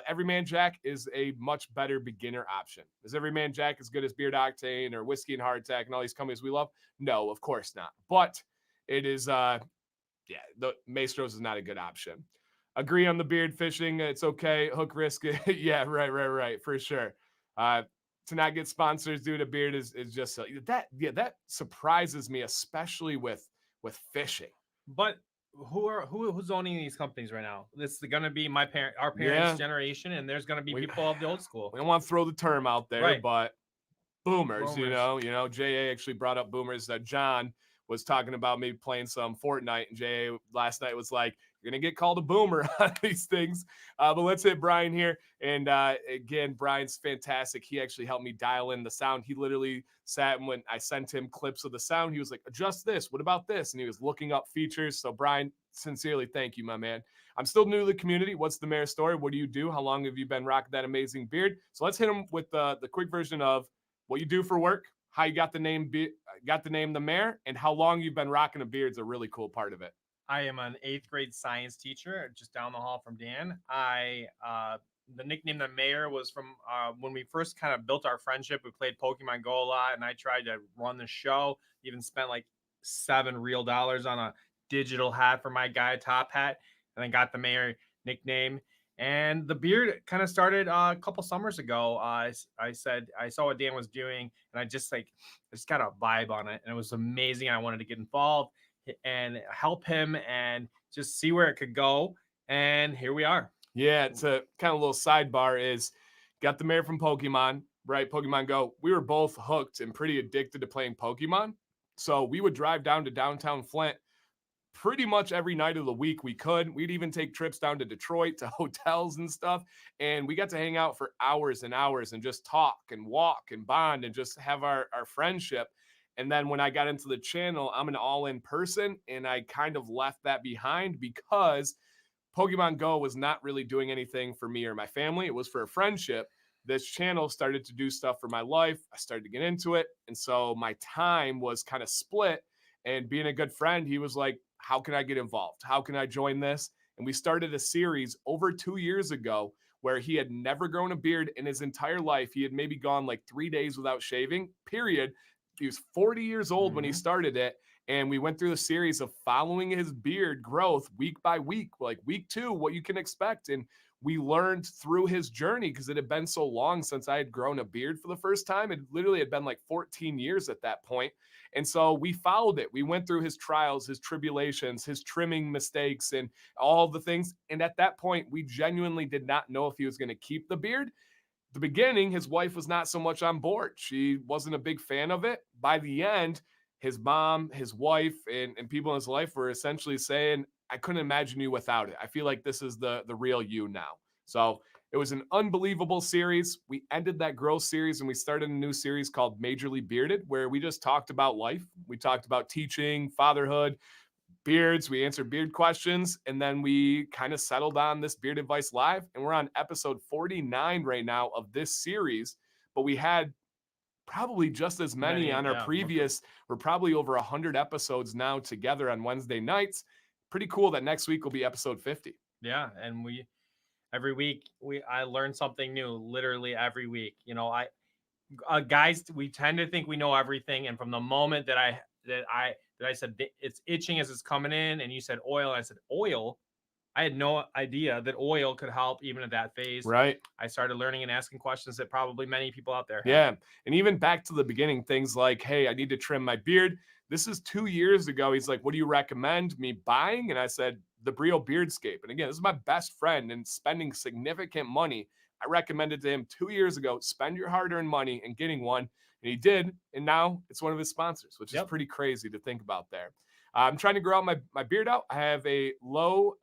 Everyman Jack is a much better beginner option. Is Everyman Jack as good as Beard Octane or Whiskey and Hardtack and all these companies we love? No, of course not. But it is, the Maestros is not a good option. Agree on the beard fishing. It's okay. Hook risk. Yeah, right. For sure. To not get sponsors due to beard is just that. Yeah, that surprises me, especially with fishing. But who's owning these companies right now? This is going to be our parents' generation, and there's going to be people of the old school. We don't want to throw the term out there, but boomers. You know, JA actually brought up boomers. John was talking about maybe playing some Fortnite, and JA last night was like, you're going to get called a boomer on these things. But let's hit Brian here. And again, Brian's fantastic. He actually helped me dial in the sound. He literally sat, and when I sent him clips of the sound, he was like, adjust this. What about this? And he was looking up features. So Brian, sincerely, thank you, my man. I'm still new to the community. What's the Mayor story? What do you do? How long have you been rocking that amazing beard? So let's hit him with the quick version of what you do for work, how you got the name the Mayor, and how long you've been rocking a beard is a really cool part of it. I am an 8th grade science teacher just down the hall from Dan. The nickname the Mayor was from when we first kind of built our friendship. We played Pokemon Go a lot, and I tried to run the show. Even spent like $7 real on a digital hat for my guy top hat, and then got the Mayor nickname. And the beard kind of started a couple summers ago. I said I saw what Dan was doing, and I just got a vibe on it, and it was amazing. I wanted to get involved and help him, and just see where it could go. And here we are. Yeah, it's a kind of little sidebar is got the mayor from Pokemon, right? Pokemon Go. We were both hooked and pretty addicted to playing Pokemon. So we would drive down to downtown Flint pretty much every night of the week we could. We'd even take trips down to Detroit to hotels and stuff. And we got to hang out for hours and hours and just talk and walk and bond and just have our friendship. And then when I got into the channel, I'm an all in person and I kind of left that behind because Pokemon Go was not really doing anything for me or my family. It was for a friendship. This channel started to do stuff for my life. I started to get into it. And so my time was kind of split. And being a good friend, he was like, how can I get involved? How can I join this? And we started a series over 2 years ago where he had never grown a beard in his entire life. He had maybe gone like 3 days without shaving, period. He was 40 years old when he started it. And we went through the series of following his beard growth week by week, like week 2, what you can expect. And we learned through his journey because it had been so long since I had grown a beard for the first time. It literally had been like 14 years at that point. And so we followed it. We went through his trials, his tribulations, his trimming mistakes, and all the things. And at that point, we genuinely did not know if he was going to keep the beard. The beginning, his wife was not so much on board. She wasn't a big fan of it. By the end, his mom, his wife, and people in his life were essentially saying, I couldn't imagine you without it. I feel like this is the real you now. So it was an unbelievable series. We ended that growth series and we started a new series called Majorly Bearded, where we just talked about life. We talked about teaching, fatherhood, beards. We answered beard questions, and then we kind of settled on this Beard Advice Live. And we're on episode 49 right now of this series. But we had probably just as many on our previous. We're probably over 100 episodes now together on Wednesday nights. Pretty cool that next week will be episode 50. Yeah, and every week I learn something new, literally every week. Guys, we tend to think we know everything, and from the moment that I said it's itching as it's coming in, and you said oil, and I said oil, I had no idea that oil could help even at that phase. Right. I started learning and asking questions that probably many people out there have. Yeah. And even back to the beginning, things like, hey, I need to trim my beard. This is 2 years ago. He's like, what do you recommend me buying? And I said, the Brio Beardscape. And again, this is my best friend and spending significant money. I recommended to him 2 years ago, spend your hard-earned money and getting one. And he did. And now it's one of his sponsors, which is pretty crazy to think about there. I'm trying to grow out my beard out. I have a low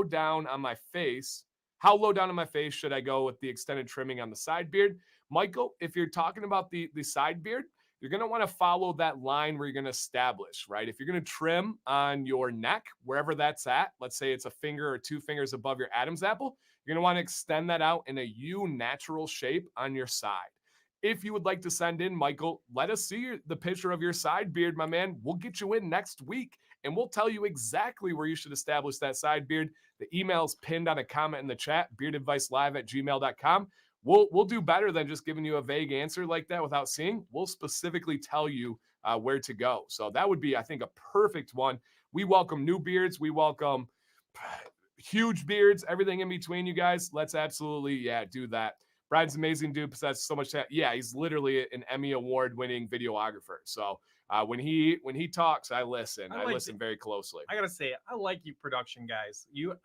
down on my face. How low down on my face should I go with the extended trimming on the side beard? Michael, if you're talking about the side beard, you're going to want to follow that line where you're going to establish, right? If you're going to trim on your neck, wherever that's at, let's say it's a finger or 2 fingers above your Adam's apple, you're going to want to extend that out in a U natural shape on your side. If you would like to send in, Michael, let us see the picture of your side beard, my man. We'll get you in next week and we'll tell you exactly where you should establish that side beard. The email's pinned on a comment in the chat, beardadvicelive@gmail.com. We'll do better than just giving you a vague answer like that without seeing. We'll specifically tell you where to go. So that would be, I think, a perfect one. We welcome new beards. We welcome huge beards, everything in between, you guys. Let's absolutely, do that. Brian's amazing dude, possesses so much talent. Yeah, he's literally an Emmy award-winning videographer. So when he talks, I listen. I listen very closely. I gotta say, I like you, production guys. You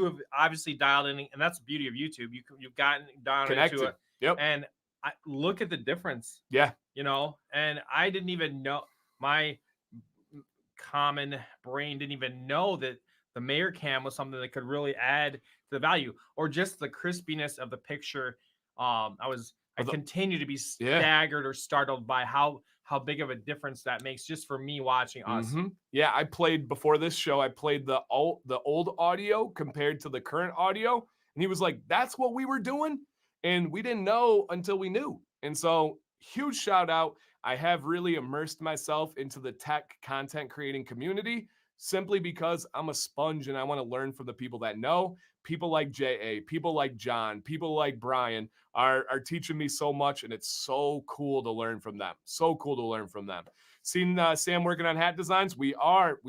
have obviously dialed in, and that's the beauty of YouTube. You've gotten down Connected into it. Yep. And I look at the difference. Yeah. And I didn't even know, my common brain didn't even know that the Mayor Cam was something that could really add to the value, or just the crispiness of the picture. I continue to be staggered or startled by how big of a difference that makes just for me watching us. Yeah, I played before this show. I played the old audio compared to the current audio, and he was like, "That's what we were doing," and we didn't know until we knew. And so, huge shout out. I have really immersed myself into the tech content creating community simply because I'm a sponge and I want to learn from the people that know. People like JA, people like John, people like Brian are teaching me so much, and it's so cool to learn from them. So cool to learn from them. Seen Sam working on hat designs. We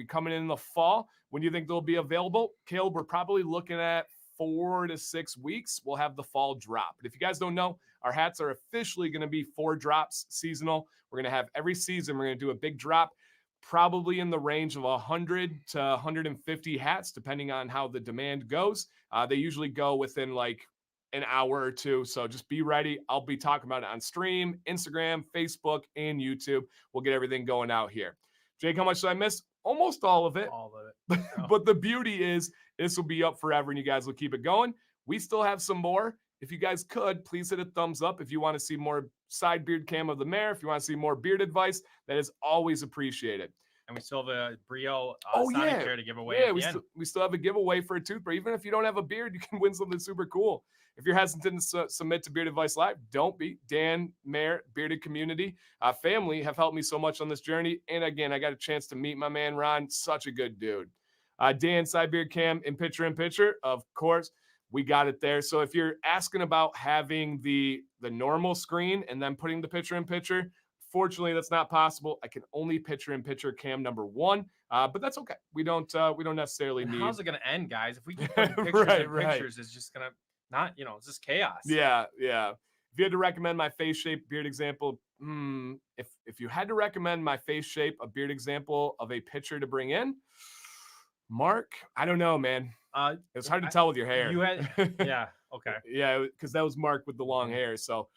coming in the fall. When do you think they'll be available? Caleb, we're probably looking at 4 to 6 weeks, we'll have the fall drop. But if you guys don't know, our hats are officially going to be 4 drops seasonal. We're going to have every season, we're going to do a big drop, probably in the range of 100 to 150 hats, depending on how the demand goes. They usually go within like an hour or two. So just be ready. I'll be talking about it on stream, Instagram, Facebook, and YouTube. We'll get everything going out here. Jake, how much did I miss? Almost all of it. All of it. Oh. But the beauty is this will be up forever and you guys will keep it going. We still have some more. If you guys could, please hit a thumbs up if you want to see more side beard cam of the mare. If you want to see more beard advice, that is always appreciated. And we still have a Brio Sonic hair to give away. Yeah, we still have a giveaway for a toothbrush. Even if you don't have a beard, you can win something super cool. If you're hesitant to submit to Beard Advice Live, don't be. Dan, Mare, Bearded Community, family have helped me so much on this journey. And again, I got a chance to meet my man, Ron. Such a good dude. Dan, Side Beard Cam, in picture, of course. We got it there. So if you're asking about having the normal screen and then putting the picture, fortunately, that's not possible. I can only picture cam number 1, but that's okay. We don't necessarily need. How's it going to end, guys? If we keep putting pictures pictures, it's just going to not, it's just chaos. Yeah. If you had to recommend my face shape beard example, if you had to recommend my face shape a beard example of a picture to bring in, Mark, I don't know, man. It's hard to tell with your hair. Yeah, okay. Yeah, because that was Mark with the long hair, so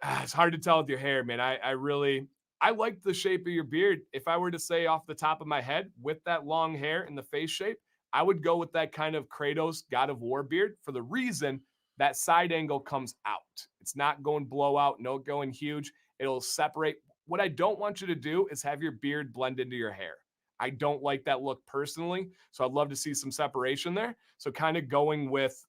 it's hard to tell with your hair, man. I like the shape of your beard. If I were to say off the top of my head, with that long hair and the face shape, I would go with that kind of Kratos God of War beard for the reason that side angle comes out. It's not going blowout, no going huge. It'll separate. What I don't want you to do is have your beard blend into your hair. I don't like that look personally, so I'd love to see some separation there. So kind of going with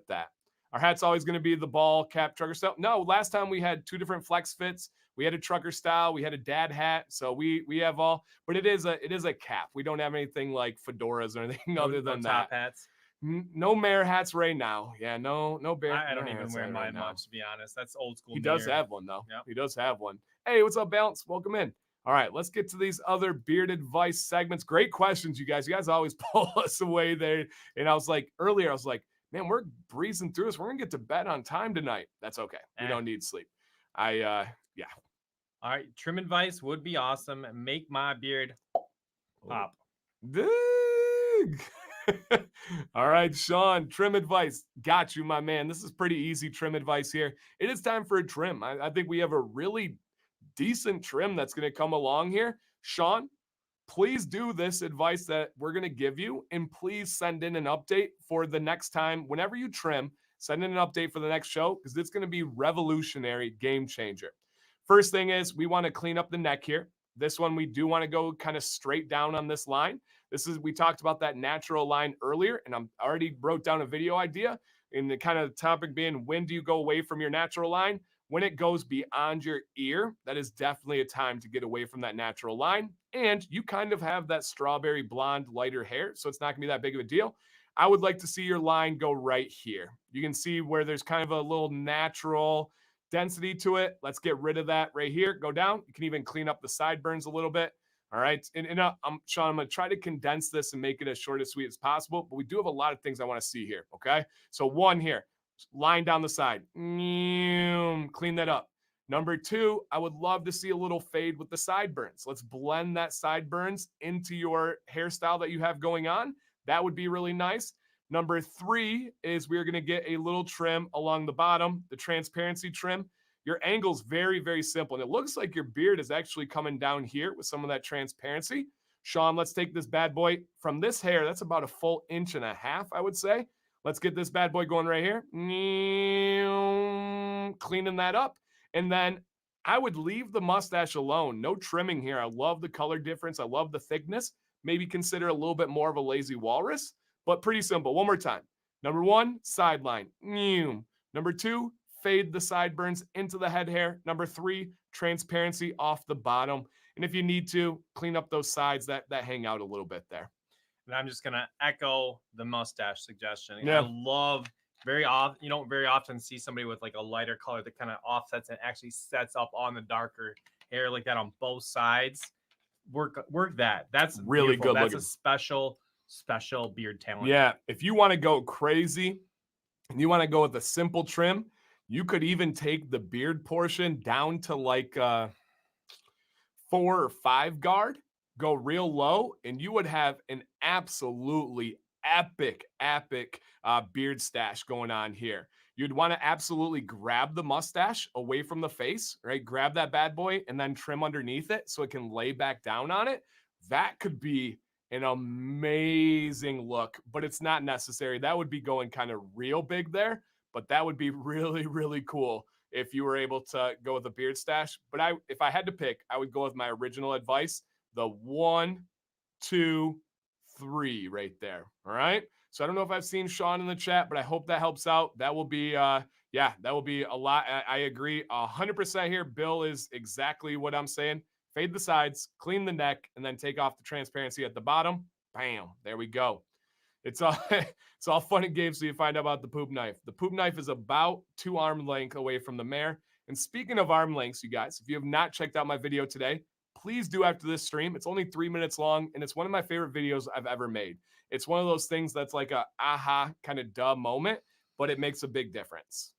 that. Our hat's always going to be the ball cap trucker style. No, last time we had 2 different flex fits. We had a trucker style. We had a dad hat. So we have all, but it is a cap. We don't have anything like fedoras or anything other than top that. Hats. No mare hats right now. Yeah, no bear. I don't even wear mine much, to be honest. That's old school. He does have one though. Yep. He does have one. Hey, what's up, Balance? Welcome in. All right, let's get to these other beard advice segments. Great questions, you guys. You guys always pull us away there. And I was like, man, we're breezing through this. We're going to get to bed on time tonight. That's okay. We don't need sleep. Yeah. All right, trim advice would be awesome. Make my beard pop. Dig. All right, Sean, trim advice. Got you, my man. This is pretty easy trim advice here. It is time for a trim. I think we have a really decent trim that's going to come along here. Sean, please do this advice that we're going to give you, and please send in an update for the next time. Whenever you trim, send in an update for the next show because it's going to be revolutionary, game changer. First thing is we want to clean up the neck here. This one, we do want to go kind of straight down on this line. We talked about that natural line earlier, and I'm already wrote down a video idea. And the kind of topic being, when do you go away from your natural line? When it goes beyond your ear, that is definitely a time to get away from that natural line. And you kind of have that strawberry blonde, lighter hair, so it's not going to be that big of a deal. I would like to see your line go right here. You can see where there's kind of a little natural density to it. Let's get rid of that right here. Go down. You can even clean up the sideburns a little bit. All right. And Sean, I'm going to try to condense this and make it as short and sweet as possible, but we do have a lot of things I want to see here. Okay. So 1 here, line down the side. Clean that up. Number 2, I would love to see a little fade with the sideburns. Let's blend that sideburns into your hairstyle that you have going on. That would be really nice. Number 3 is we're going to get a little trim along the bottom, the transparency trim. Your angle's very, very simple. And it looks like your beard is actually coming down here with some of that transparency. Sean, let's take this bad boy from this hair. That's about a full 1.5 inches, I would say. Let's get this bad boy going right here. Cleaning that up. And then I would leave the mustache alone. No trimming here. I love the color difference. I love the thickness. Maybe consider a little bit more of a lazy walrus, but pretty simple. One more time. Number 1, sideline. Number 2, fade the sideburns into the head hair. Number 3, transparency off the bottom. And if you need to, clean up those sides that hang out a little bit there. And I'm just going to echo the mustache suggestion. Yeah. I love very often, you don't very often see somebody with like a lighter color that kind of offsets and actually sets up on the darker hair like that on both sides. Work that. That's really beautiful. good That's looking. a special special beard talent. Yeah, if you want to go crazy and you want to go with a simple trim, you could even take the beard portion down to like 4 or 5 guard, go real low, and you would have an absolutely epic beard stash going on here. You'd want to absolutely grab the mustache away from the face, right? Grab that bad boy and then trim underneath it so it can lay back down on it. That could be an amazing look, but it's not necessary. That would be going kind of real big there, but that would be really, really cool if you were able to go with a beard stash. But if I had to pick, I would go with my original advice, the 1, 2, 3 right there. All right. So I don't know if I've seen Sean in the chat, but I hope that helps out. That will be, yeah, that will be a lot. I agree 100% here. Bill is exactly what I'm saying. Fade the sides, clean the neck, and then take off the transparency at the bottom. Bam. There we go. It's all it's all fun and games so you find out about the poop knife. The poop knife is about 2 arm length away from the mare. And speaking of arm lengths, you guys, if you have not checked out my video today, please do after this stream. It's only 3 minutes long, and it's one of my favorite videos I've ever made. It's one of those things that's like a aha kind of duh moment, but it makes a big difference.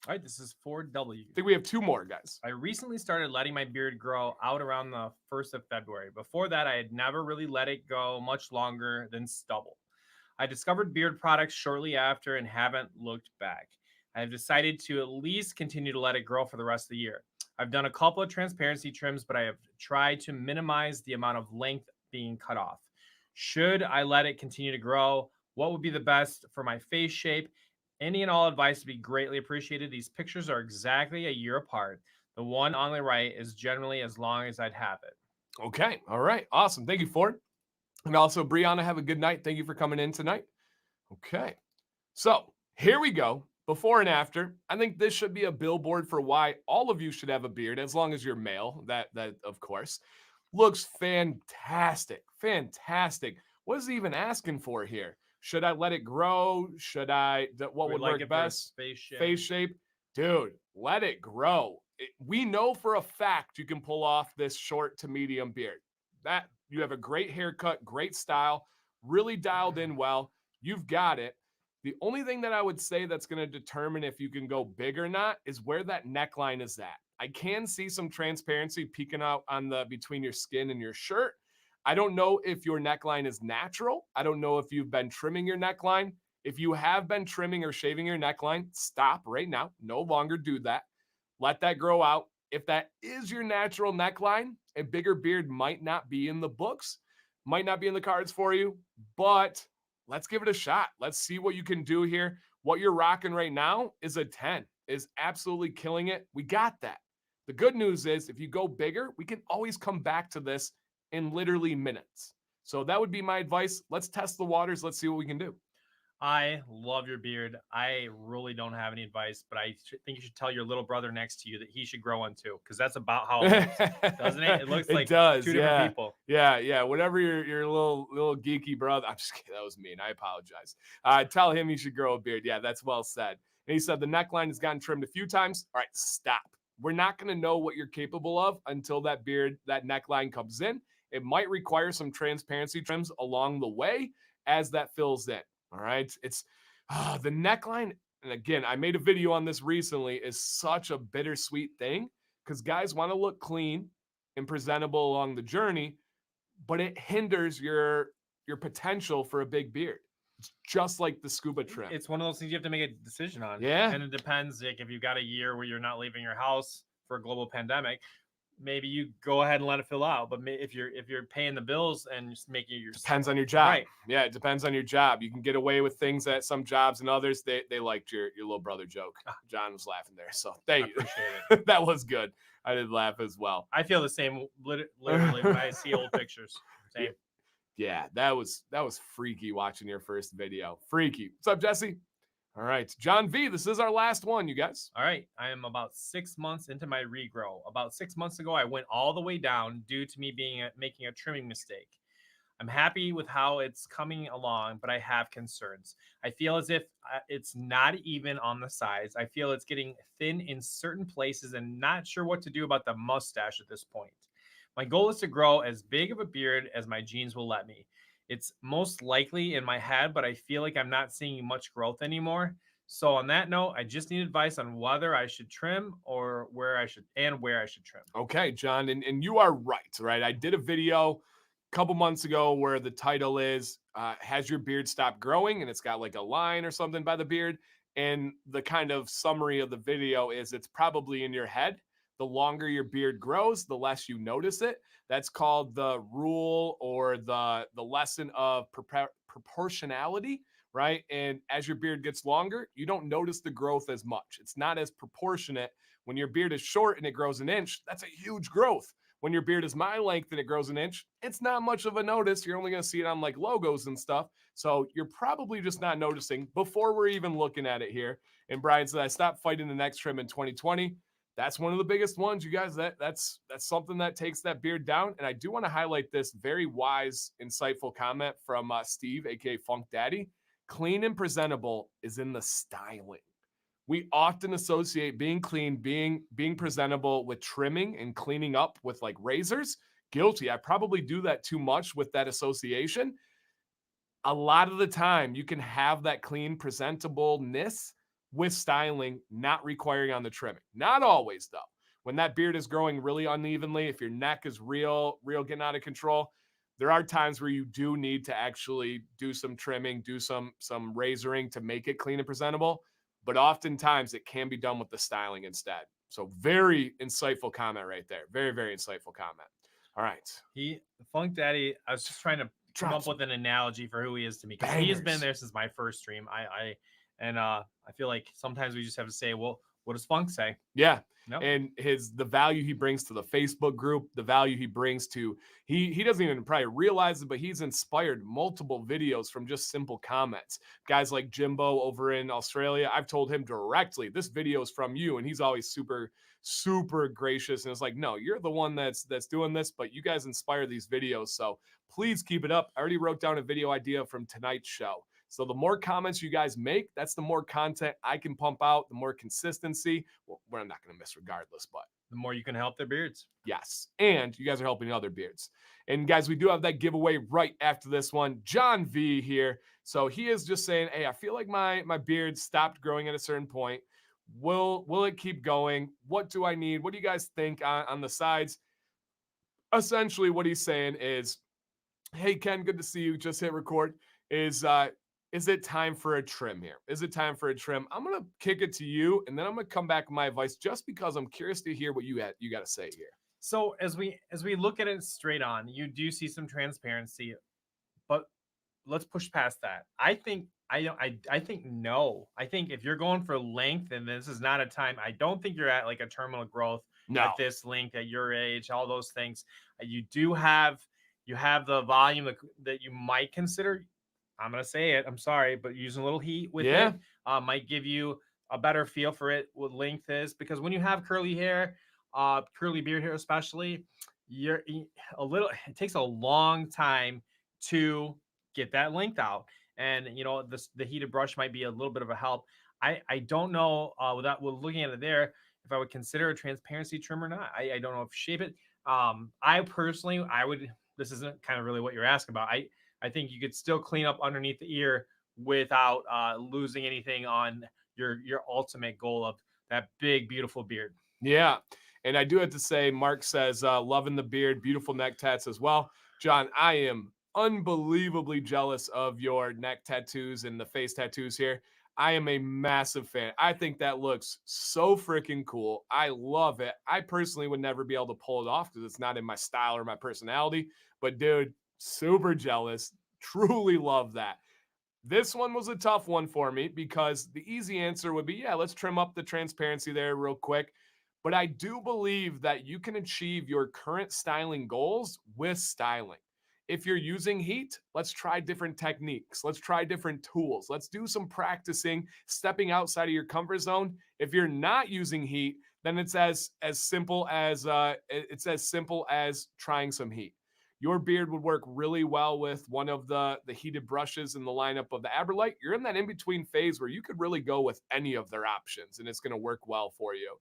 All right, this is 4W. I think we have 2 more, guys. I recently started letting my beard grow out around the 1st of February. Before that, I had never really let it go much longer than stubble. I discovered beard products shortly after and haven't looked back. I have decided to at least continue to let it grow for the rest of the year. I've done a couple of transparency trims, but I have tried to minimize the amount of length being cut off. Should I let it continue to grow? What would be the best for my face shape? Any and all advice would be greatly appreciated. These pictures are exactly a year apart. The one on the right is generally as long as I'd have it. Okay. All right. Awesome. Thank you, Ford. And also, Brianna, have a good night. Thank you for coming in tonight. Okay. So here we go. Before and after. I think this should be a billboard for why all of you should have a beard, as long as you're male. That of course looks fantastic. Fantastic. What is he even asking for here? Should I let it grow? Should I? What would like work it for best? face shape. Face shape, dude. Let it grow. We know for a fact you can pull off this short to medium beard. That you have a great haircut, great style, really dialed in well. You've got it. The only thing that I would say that's going to determine if you can go big or not is where that neckline is at. I can see some transparency peeking out on the between your skin and your shirt. I don't know if your neckline is natural. I don't know if you've been trimming your neckline. If you have been trimming or shaving your neckline, stop right now. No longer do that. Let that grow out. If that is your natural neckline, a bigger beard might not be in the books, might not be in the cards for you, but let's give it a shot. Let's see what you can do here. What you're rocking right now is a 10, is absolutely killing it. We got that. The good news is if you go bigger, we can always come back to this in literally minutes. So that would be my advice. Let's test the waters. Let's see what we can do. I love your beard. I really don't have any advice, but I think you should tell your little brother next to you that he should grow one too, because that's about how it looks, doesn't it? It looks like does, 2 different people. Yeah. Whatever your little geeky brother. I'm just kidding. That was mean. I apologize. Tell him he should grow a beard. Yeah, that's well said. And he said the neckline has gotten trimmed a few times. All right, stop. We're not going to know what you're capable of until that neckline comes in. It might require some transparency trims along the way as that fills in. All right. It's the neckline. And again, I made a video on this recently, is such a bittersweet thing because guys want to look clean and presentable along the journey, but it hinders your potential for a big beard. It's just like the scuba trim. It's one of those things you have to make a decision on. Yeah. And it depends. Like if you've got a year where you're not leaving your house for a global pandemic, maybe you go ahead and let it fill out. But if you're paying the bills and just making your depends on your job. Right. Yeah, it depends on your job. You can get away with things at some jobs and others. They liked your little brother joke. John was laughing there. So thank you. Appreciate it. That was good. I did laugh as well. I feel the same literally when I see old pictures. Same. Yeah, that was freaky watching your first video. Freaky. What's up, Jesse? All right, John V, this is our last one, you guys. All right, I am about 6 months into my regrow. About 6 months ago, I went all the way down due to me making a trimming mistake. I'm happy with how it's coming along, but I have concerns. I feel as if it's not even on the sides. I feel it's getting thin in certain places and not sure what to do about the mustache at this point. My goal is to grow as big of a beard as my genes will let me. It's most likely in my head, but I feel like I'm not seeing much growth anymore. So on that note, I just need advice on whether I should trim or where I should trim. Okay, John, and you are right? I did a video a couple months ago where the title is Has Your Beard Stopped Growing? And it's got like a line or something by the beard. And the kind of summary of the video is it's probably in your head. The longer your beard grows, the less you notice it. That's called the rule or the lesson of proportionality, right? And as your beard gets longer, you don't notice the growth as much. It's not as proportionate. When your beard is short and it grows an inch, that's a huge growth. When your beard is my length and it grows an inch, it's not much of a notice. You're only going to see it on like logos and stuff. So you're probably just not noticing before we're even looking at it here. And Brian said, I stopped fighting the next trim in 2020. That's one of the biggest ones, you guys. That's something that takes that beard down. And I do want to highlight this very wise, insightful comment from Steve, aka Funk Daddy. Clean and presentable is in the styling. We often associate being clean, being presentable with trimming and cleaning up with like razors. Guilty. I probably do that too much with that association. A lot of the time, you can have that clean presentableness with styling, not requiring on the trimming. Not always, though. When that beard is growing really unevenly, if your neck is real getting out of control, there are times where you do need to actually do some trimming, do some razoring to make it clean and presentable. But oftentimes it can be done with the styling instead. So very insightful comment right there. Very, very insightful comment. All right. He Funk Daddy, I was just trying to come Drop up some with an analogy for who he is to me because he has been bangers. there since my first stream. I feel like sometimes we just have to say, well, what does Funk say? Yeah. No, And the value he brings to the Facebook group, the value he brings to he doesn't even probably realize it, but he's inspired multiple videos from just simple comments. Guys like Jimbo over in Australia, I've told him directly, this video is from you, and he's always super gracious. And it's like, no, you're the one that's doing this, but you guys inspire these videos. So please keep it up. I already wrote down a video idea from tonight's show. So the more comments you guys make, that's the more content I can pump out, the more consistency. Well, we're not going to miss regardless, but the more you can help their beards. yes. And you guys are helping other beards. And guys, we do have that giveaway right after this one. John V here. So he is just saying, hey, I feel like my beard stopped growing at a certain point. Will it keep going? What do I need? What do you guys think on the sides? Essentially, what he's saying is, hey Ken, good to see you. Just hit record. Is it time for a trim here? Is it time for a trim? I'm gonna kick it to you, and then I'm gonna come back with my advice, just because I'm curious to hear what you got to say here. So as we look at it straight on, you do see some transparency, but let's push past that. I think no. I think if you're going for length and this is not a time, I don't think you're at like a terminal growth No. at this length at your age, all those things. You have the volume that you might consider. I'm gonna say it. I'm sorry, but using a little heat with Yeah. it might give you a better feel for it. What length is because when you have curly hair, curly beard hair especially, you're a little. It takes a long time to get that length out, and the heated brush might be a little bit of a help. I don't know without looking at it there if I would consider a transparency trim or not. I don't know if shape it. I personally I would. This isn't kind of really what you're asking about. I think you could still clean up underneath the ear without losing anything on your ultimate goal of that big beautiful beard. Yeah. And I do have to say, Mark says, loving the beard, beautiful neck tats as well. John, I am unbelievably jealous of your neck tattoos and the face tattoos here. I am a massive fan. I think that looks so freaking cool. I love it. I personally would never be able to pull it off because it's not in my style or my personality. But dude, super jealous. Truly love that. This one was a tough one for me because the easy answer would be, yeah, let's trim up the transparency there real quick. But I do believe that you can achieve your current styling goals with styling. If you're using heat, let's try different techniques. Let's try different tools. Let's do some practicing, stepping outside of your comfort zone. If you're not using heat, then it's as simple as trying some heat. Your beard would work really well with one of the heated brushes in the lineup of the Aberlite. You're in that in between phase where you could really go with any of their options, and it's going to work well for you.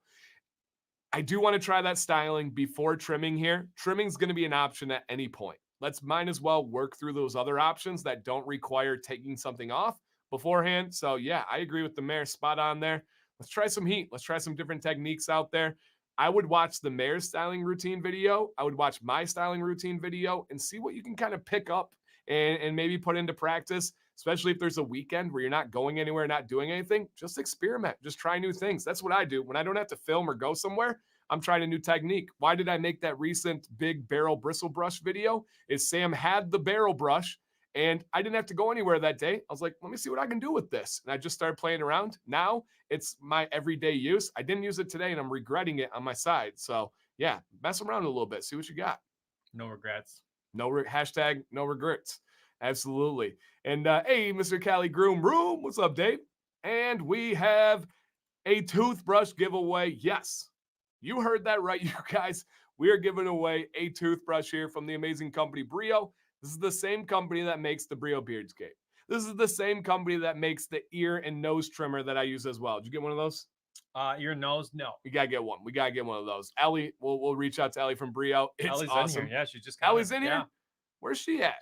I do want to try that styling before trimming here. Trimming is going to be an option at any point. let's might as well work through those other options that don't require taking something off beforehand. So yeah, I agree with the mayor, spot on there. Let's try some heat. Let's try some different techniques out there. I would watch the mayor's styling routine video. I would watch my styling routine video and see what you can kind of pick up and maybe put into practice, especially if there's a weekend where you're not going anywhere, not doing anything. Just experiment, just try new things. That's what I do. When I don't have to film or go somewhere, I'm trying a new technique. Why did I make that recent big barrel bristle brush video? Is Sam had the barrel brush and I didn't have to go anywhere that day. I was like, let me see what I can do with this. And I just started playing around. Now it's my everyday use. I didn't use it today and I'm regretting it on my side. So yeah, mess around a little bit. See what you got. No regrets. Hashtag no regrets. Absolutely. And hey, Mr. Cali Groom Room. What's up, Dave? And we have a toothbrush giveaway. Yes, you heard that right, you guys. We are giving away a toothbrush here from the amazing company Brio. This is the same company that makes the Brio Beardscape. This is the same company that makes the ear and nose trimmer that I use as well. Did you get one of those? Ear and nose? No. We gotta get one. We gotta get one of those. Ellie, we'll reach out to Ellie from Brio. It's Ellie's awesome. in here. Yeah, she's just Ellie's in here. Where's she at?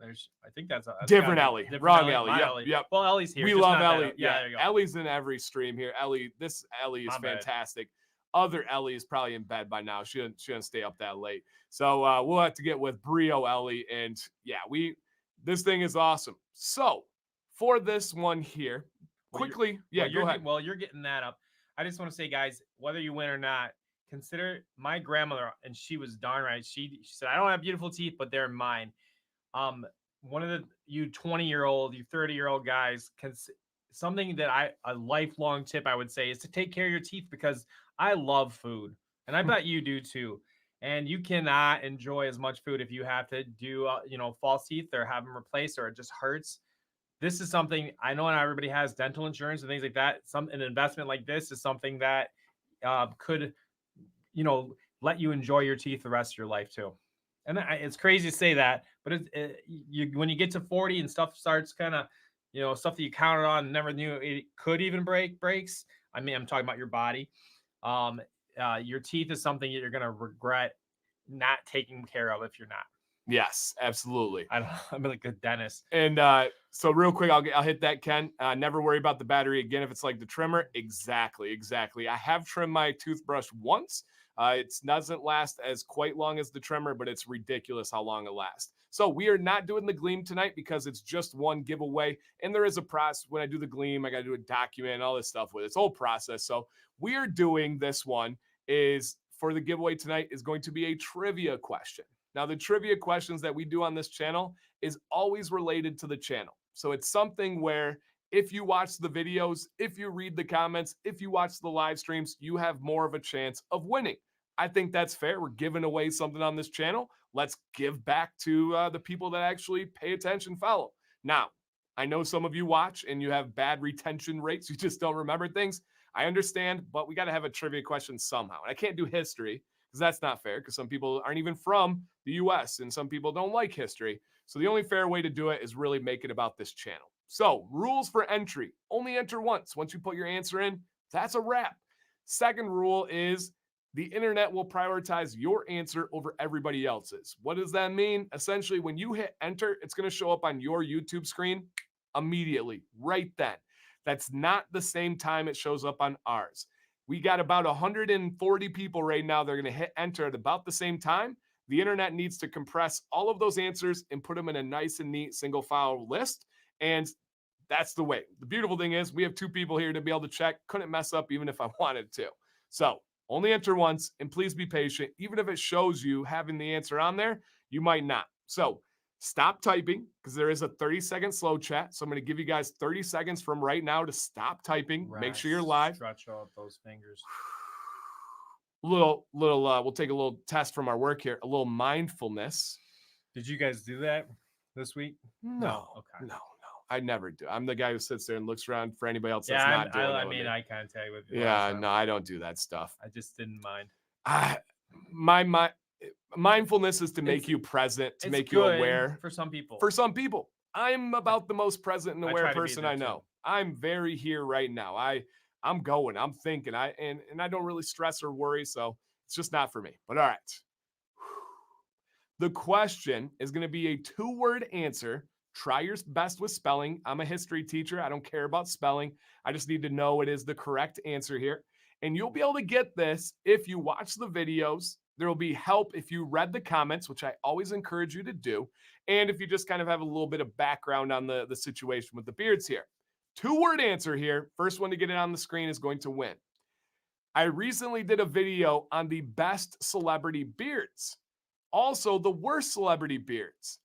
I think that's a different Ellie. Wrong Ellie. Yep. Well, Ellie's here. We love Ellie. Yeah, there you go. Ellie's in every stream here. Ellie is fantastic. Other Ellie is probably in bed by now. She shouldn't stay up that late. So we'll have to get with Brio Ellie. And yeah, this thing is awesome. So for this one here, quickly, go ahead. Well, you're getting that up. I just want to say, guys, whether you win or not, consider my grandmother, and she was darn right. She said, I don't have beautiful teeth, but they're mine. One of you 20-year-old, you 30-year-old guys, something that a lifelong tip I would say is to take care of your teeth, because I love food, and I bet you do too. And you cannot enjoy as much food if you have to do, false teeth or have them replaced, or it just hurts. This is something I know not everybody has dental insurance and things like that. An investment like this is something that could, let you enjoy your teeth the rest of your life too. And it's crazy to say that, but when you get to 40 and stuff starts kind of, stuff that you counted on and never knew it could even breaks. I mean, I'm talking about your body. Your teeth is something that you're going to regret not taking care of if you're not. Yes, absolutely. I'm like a dentist. And so real quick, I'll hit that, Ken. Never worry about the battery again if it's like the trimmer. Exactly. I have trimmed my toothbrush once. It doesn't last as quite long as the trimmer, but it's ridiculous how long it lasts. So we are not doing the Gleam tonight because it's just one giveaway. And there is a process. When I do the Gleam, I got to do a document and all this stuff with it. It's a whole process. So we are doing this one is for the giveaway tonight is going to be a trivia question. Now, the trivia questions that we do on this channel is always related to the channel. So it's something where if you watch the videos, if you read the comments, if you watch the live streams, you have more of a chance of winning. I think that's fair. We're giving away something on this channel. Let's give back to the people that actually pay attention, follow. Now, I know some of you watch and you have bad retention rates. You just don't remember things. I understand, but we got to have a trivia question somehow. And I can't do history because that's not fair, because some people aren't even from the US and some people don't like history. So the only fair way to do it is really make it about this channel. So rules for entry: only enter once. Once you put your answer in, that's a wrap. Second rule is the internet will prioritize your answer over everybody else's. What does that mean? Essentially, when you hit enter, it's going to show up on your YouTube screen immediately, right then. That's not the same time it shows up on ours. We got about 140 people right now. They're going to hit enter at about the same time. The internet needs to compress all of those answers and put them in a nice and neat single file list. And that's the way. The beautiful thing is we have two people here to be able to check. Couldn't mess up even if I wanted to. So only enter once, and please be patient. Even if it shows you having the answer on there, you might not. So stop typing, because there is a 30-second slow chat. So I'm going to give you guys 30 seconds from right now to stop typing. Rest. Make sure you're live. Stretch out those fingers. We'll take a little test from our work here. A little mindfulness. Did you guys do that this week? No. Okay. No. I never do. I'm the guy who sits there and looks around for anybody else that's not doing it. I made eye contact with you. Yeah, no, I don't do that stuff. I just didn't mind. My mindfulness is to make you present, to make you aware. For some people. I'm about the most present and aware person I know. I'm very here right now. I'm going, I'm thinking, and I don't really stress or worry, so it's just not for me. But all right. The question is going to be a 2-word answer. Try your best with spelling. I'm a history teacher. I don't care about spelling. I just need to know it is the correct answer here. And you'll be able to get this if you watch the videos. There will be help if you read the comments, which I always encourage you to do. And if you just kind of have a little bit of background on the situation with the beards here. 2-word answer here. First one to get it on the screen is going to win. I recently did a video on the best celebrity beards. Also, the worst celebrity beards.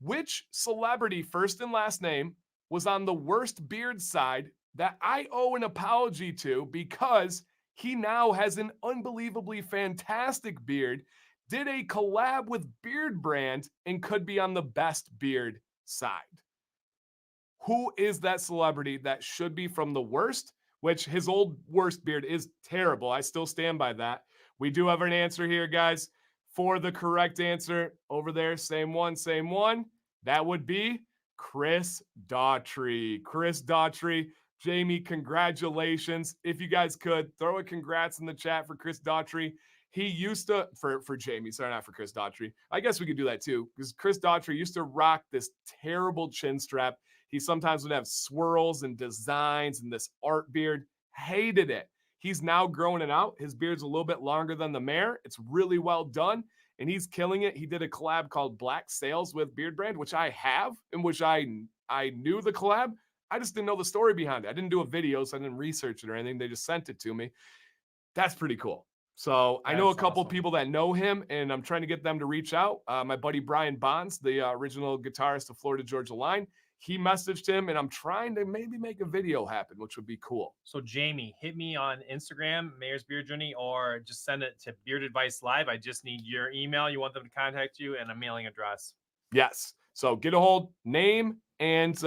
Which celebrity, first and last name, was on the worst beard side that I owe an apology to because he now has an unbelievably fantastic beard, did a collab with Beard Brand, and could be on the best beard side? Who is that celebrity that should be from the worst? Which his old worst beard is terrible. I still stand by that. We do have an answer here, guys. For the correct answer over there, same one. That would be Chris Daughtry. Chris Daughtry. Jamie, congratulations. If you guys could, throw a congrats in the chat for Chris Daughtry. He used to, for Jamie, sorry, not for Chris Daughtry. I guess we could do that too, because Chris Daughtry used to rock this terrible chin strap. He sometimes would have swirls and designs and this art beard. Hated it. He's now growing it out. His beard's a little bit longer than the mare. It's really well done, and he's killing it. He did a collab called Black Sails with Beard Brand, which I have, and which I knew the collab. I just didn't know the story behind it. I didn't do a video, so I didn't research it or anything. They just sent it to me. That's pretty cool. So I know a couple people that know him, and I'm trying to get them to reach out. My buddy Brian Bonds, the original guitarist of Florida Georgia Line, he messaged him, and I'm trying to maybe make a video happen, which would be cool. So Jamie, hit me on Instagram, Mayor's Beard Journey, or just send it to Beard Advice Live. I just need your email. You want them to contact you and a mailing address. Yes. So get a hold, name, and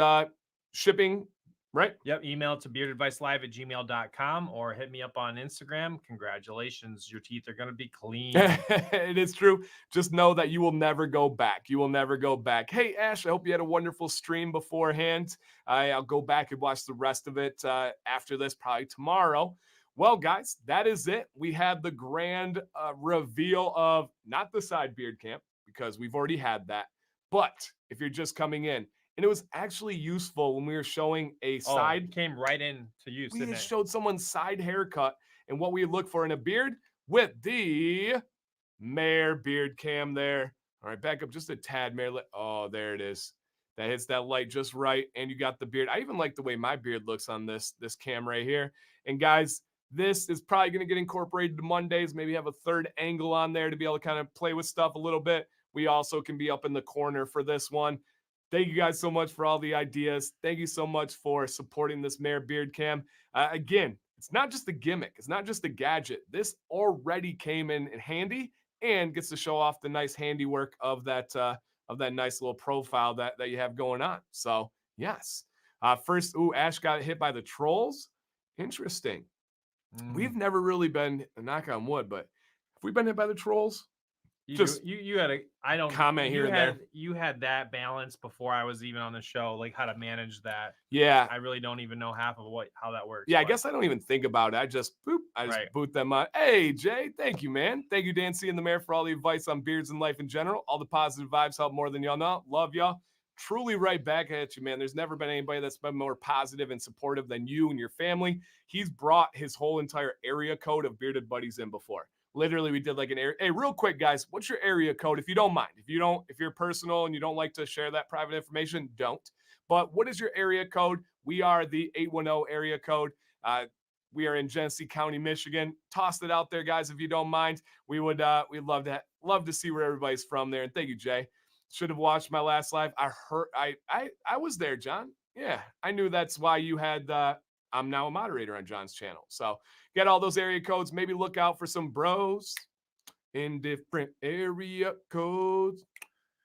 shipping, right? Yep. Email to beardadvicelive@gmail.com or hit me up on Instagram. Congratulations. Your teeth are going to be clean. It is true. Just know that you will never go back. You will never go back. Hey, Ash, I hope you had a wonderful stream beforehand. I'll go back and watch the rest of it after this, probably tomorrow. Well, guys, that is it. We had the grand reveal of not the side beard camp, because we've already had that. But if you're just coming in, and it was actually useful when we were showing a side. It came right in to use. We just showed someone's side haircut and what we look for in a beard with the Mare beard cam there. All right, back up just a tad, Mare. Oh, there it is. That hits that light just right, and you got the beard. I even like the way my beard looks on this cam right here. And guys, this is probably going to get incorporated to Mondays. Maybe have a third angle on there to be able to kind of play with stuff a little bit. We also can be up in the corner for this one. Thank you guys so much for all the ideas. Thank you so much for supporting this Mare beard cam. Again, it's not just a gimmick. It's not just a gadget. This already came in handy and gets to show off the nice handiwork of that nice little profile that you have going on. So yes. First, Ash got hit by the trolls. Interesting. We've never really been, knock on wood, but have we been hit by the trolls? You had a I don't comment here and there. You had that balance before I was even on the show, like how to manage that. Yeah, I really don't even know half of how that works. Yeah, I guess I don't even think about it. I just boot them on. Hey Jay, thank you, man. Thank you, Dancy and the Mayor, for all the advice on beards and life in general. All the positive vibes help more than y'all know. Love y'all. Truly right back at you, man. There's never been anybody that's been more positive and supportive than you and your family. He's brought his whole entire area code of bearded buddies in before. Literally, we did like an area. Hey, real quick, guys, what's your area code? If you don't mind, if you're personal and you don't like to share that private information, don't. But what is your area code? We are the 810 area code. We are in Genesee County, Michigan. Toss it out there, guys, if you don't mind. We'd love to see where everybody's from there. And thank you, Jay. Should have watched my last live. I was there, John. Yeah, I knew that's why you had. I'm now a moderator on John's channel. So get all those area codes. Maybe look out for some bros in different area codes.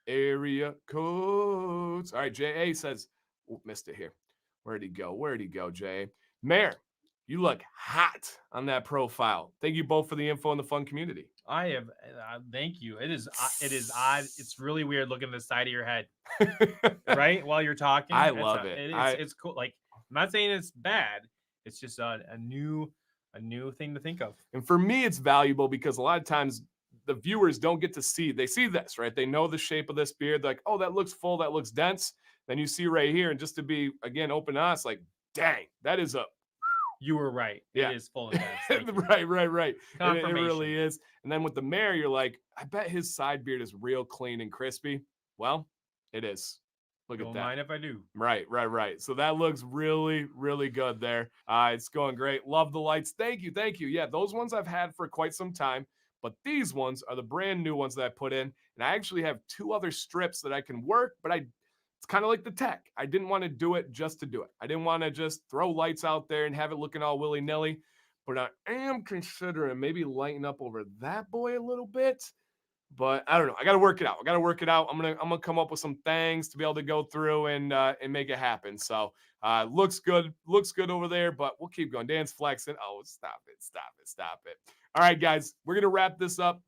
Area codes. All right, J.A. says, missed it here. Where'd he go, Jay? Mayor, you look hot on that profile. Thank you both for the info in the fun community. I have. Thank you. It is odd. It's really weird looking at the side of your head, right? While you're talking. I love it. It's cool. Like, I'm not saying it's bad. It's just a new thing to think of. And for me, it's valuable because a lot of times the viewers don't get to see. They see this, right? They know the shape of this beard. They're like, oh, that looks full, that looks dense. Then you see right here, and just to be again open and honest, like, dang, that is a You were right. yeah. It is full and dense. Thank you. Right. It Confirmation. really is. And then with the mare, you're like, I bet his side beard is real clean and crispy. Well, it is. Look Don't at that. mind if I do. Right. So that looks really, really good there. It's going great. Love the lights. Thank you. Yeah, those ones I've had for quite some time, but these ones are the brand new ones that I put in. And I actually have 2 other strips that I can work, but it's kind of like the tech. I didn't want to do it just to do it. I didn't want to just throw lights out there and have it looking all willy-nilly, but I am considering maybe lighting up over that boy a little bit. But I don't know. I got to work it out. I'm gonna come up with some things to be able to go through and make it happen. So looks good over there. But we'll keep going. Dan's flexing. Oh, stop it. All right, guys, we're gonna wrap this up.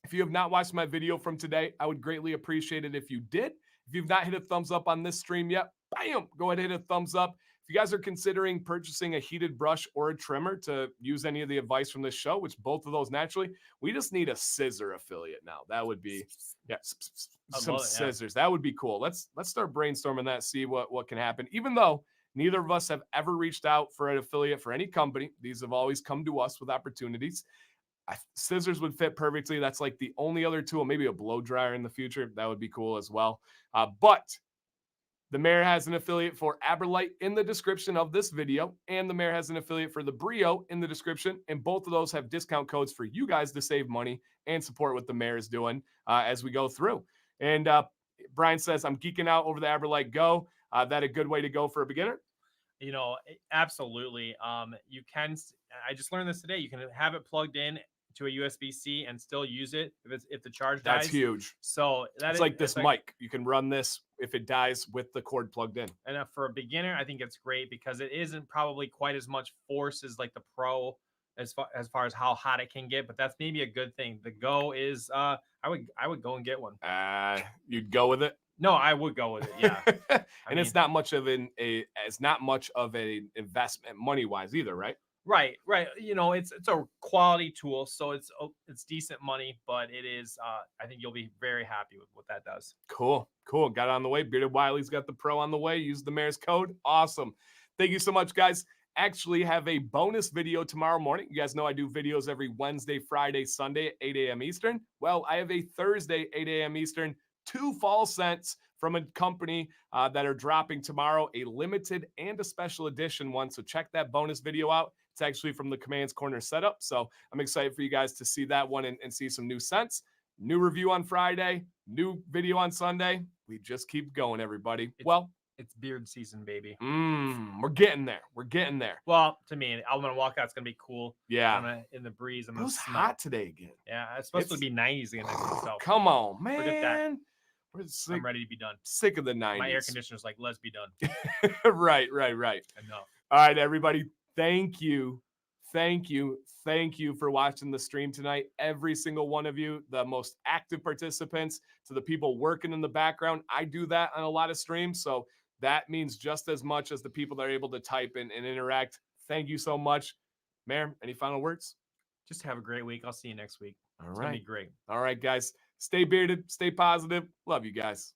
If you have not watched my video from today, I would greatly appreciate it if you did. If you've not hit a thumbs up on this stream yet, bam, go ahead and hit a thumbs up. If you guys are considering purchasing a heated brush or a trimmer to use any of the advice from this show, which both of those naturally, we just need a scissor affiliate now. That would be, yeah, some scissors. That would be cool. Let's start brainstorming that, see what can happen. Even though neither of us have ever reached out for an affiliate for any company, these have always come to us with opportunities. Scissors would fit perfectly. That's like the only other tool, maybe a blow dryer in the future. That would be cool as well. But the Mare has an affiliate for Aberlite in the description of this video, and the Mare has an affiliate for the Brio in the description. And both of those have discount codes for you guys to save money and support what the Mare is doing as we go through. And Brian says, I'm geeking out over the Aberlite Go. That a good way to go for a beginner? Absolutely. You can, I just learned this today. You can have it plugged in to a USB-C and still use it if the charge dies. That's huge. So it's like this mic. You can run this if it dies with the cord plugged in. And for a beginner, I think it's great because it isn't probably quite as much force as like the Pro as far as how hot it can get, but that's maybe a good thing. The Go is I would go and get one. You'd go with it? No, I would go with it. Yeah. And it's not much of an investment money wise either, right? Right. It's a quality tool, so it's decent money, but it is. I think you'll be very happy with what that does. Cool. Got it on the way. Bearded Wiley's got the Pro on the way. Use the Mare's code. Awesome. Thank you so much, guys. Actually have a bonus video tomorrow morning. You guys know I do videos every Wednesday, Friday, Sunday at 8 a.m. Eastern. Well, I have a Thursday, 8 a.m. Eastern, 2 fall scents from a company that are dropping tomorrow, a limited and a special edition one. So check that bonus video out. It's actually from the Commands Corner setup. So I'm excited for you guys to see that one and see some new scents. New review on Friday, new video on Sunday. We just keep going, everybody. It's beard season, baby. We're getting there. Well, to me, I'm gonna walk out. It's gonna be cool. Yeah. In the breeze. It was hot today again. Yeah, it's supposed to be 90s again. So come on, man. Forget that. I'm ready to be done. Sick of the 90s. My air conditioner's like, let's be done. Right. Enough. All right, everybody. Thank you for watching the stream tonight. Every single one of you, the most active participants, to the people working in the background. I do that on a lot of streams, so that means just as much as the people that are able to type and interact. Thank you so much. Mare, any final words? Just have a great week. I'll see you next week. All right. It's going to be great. All right, guys. Stay bearded. Stay positive. Love you guys.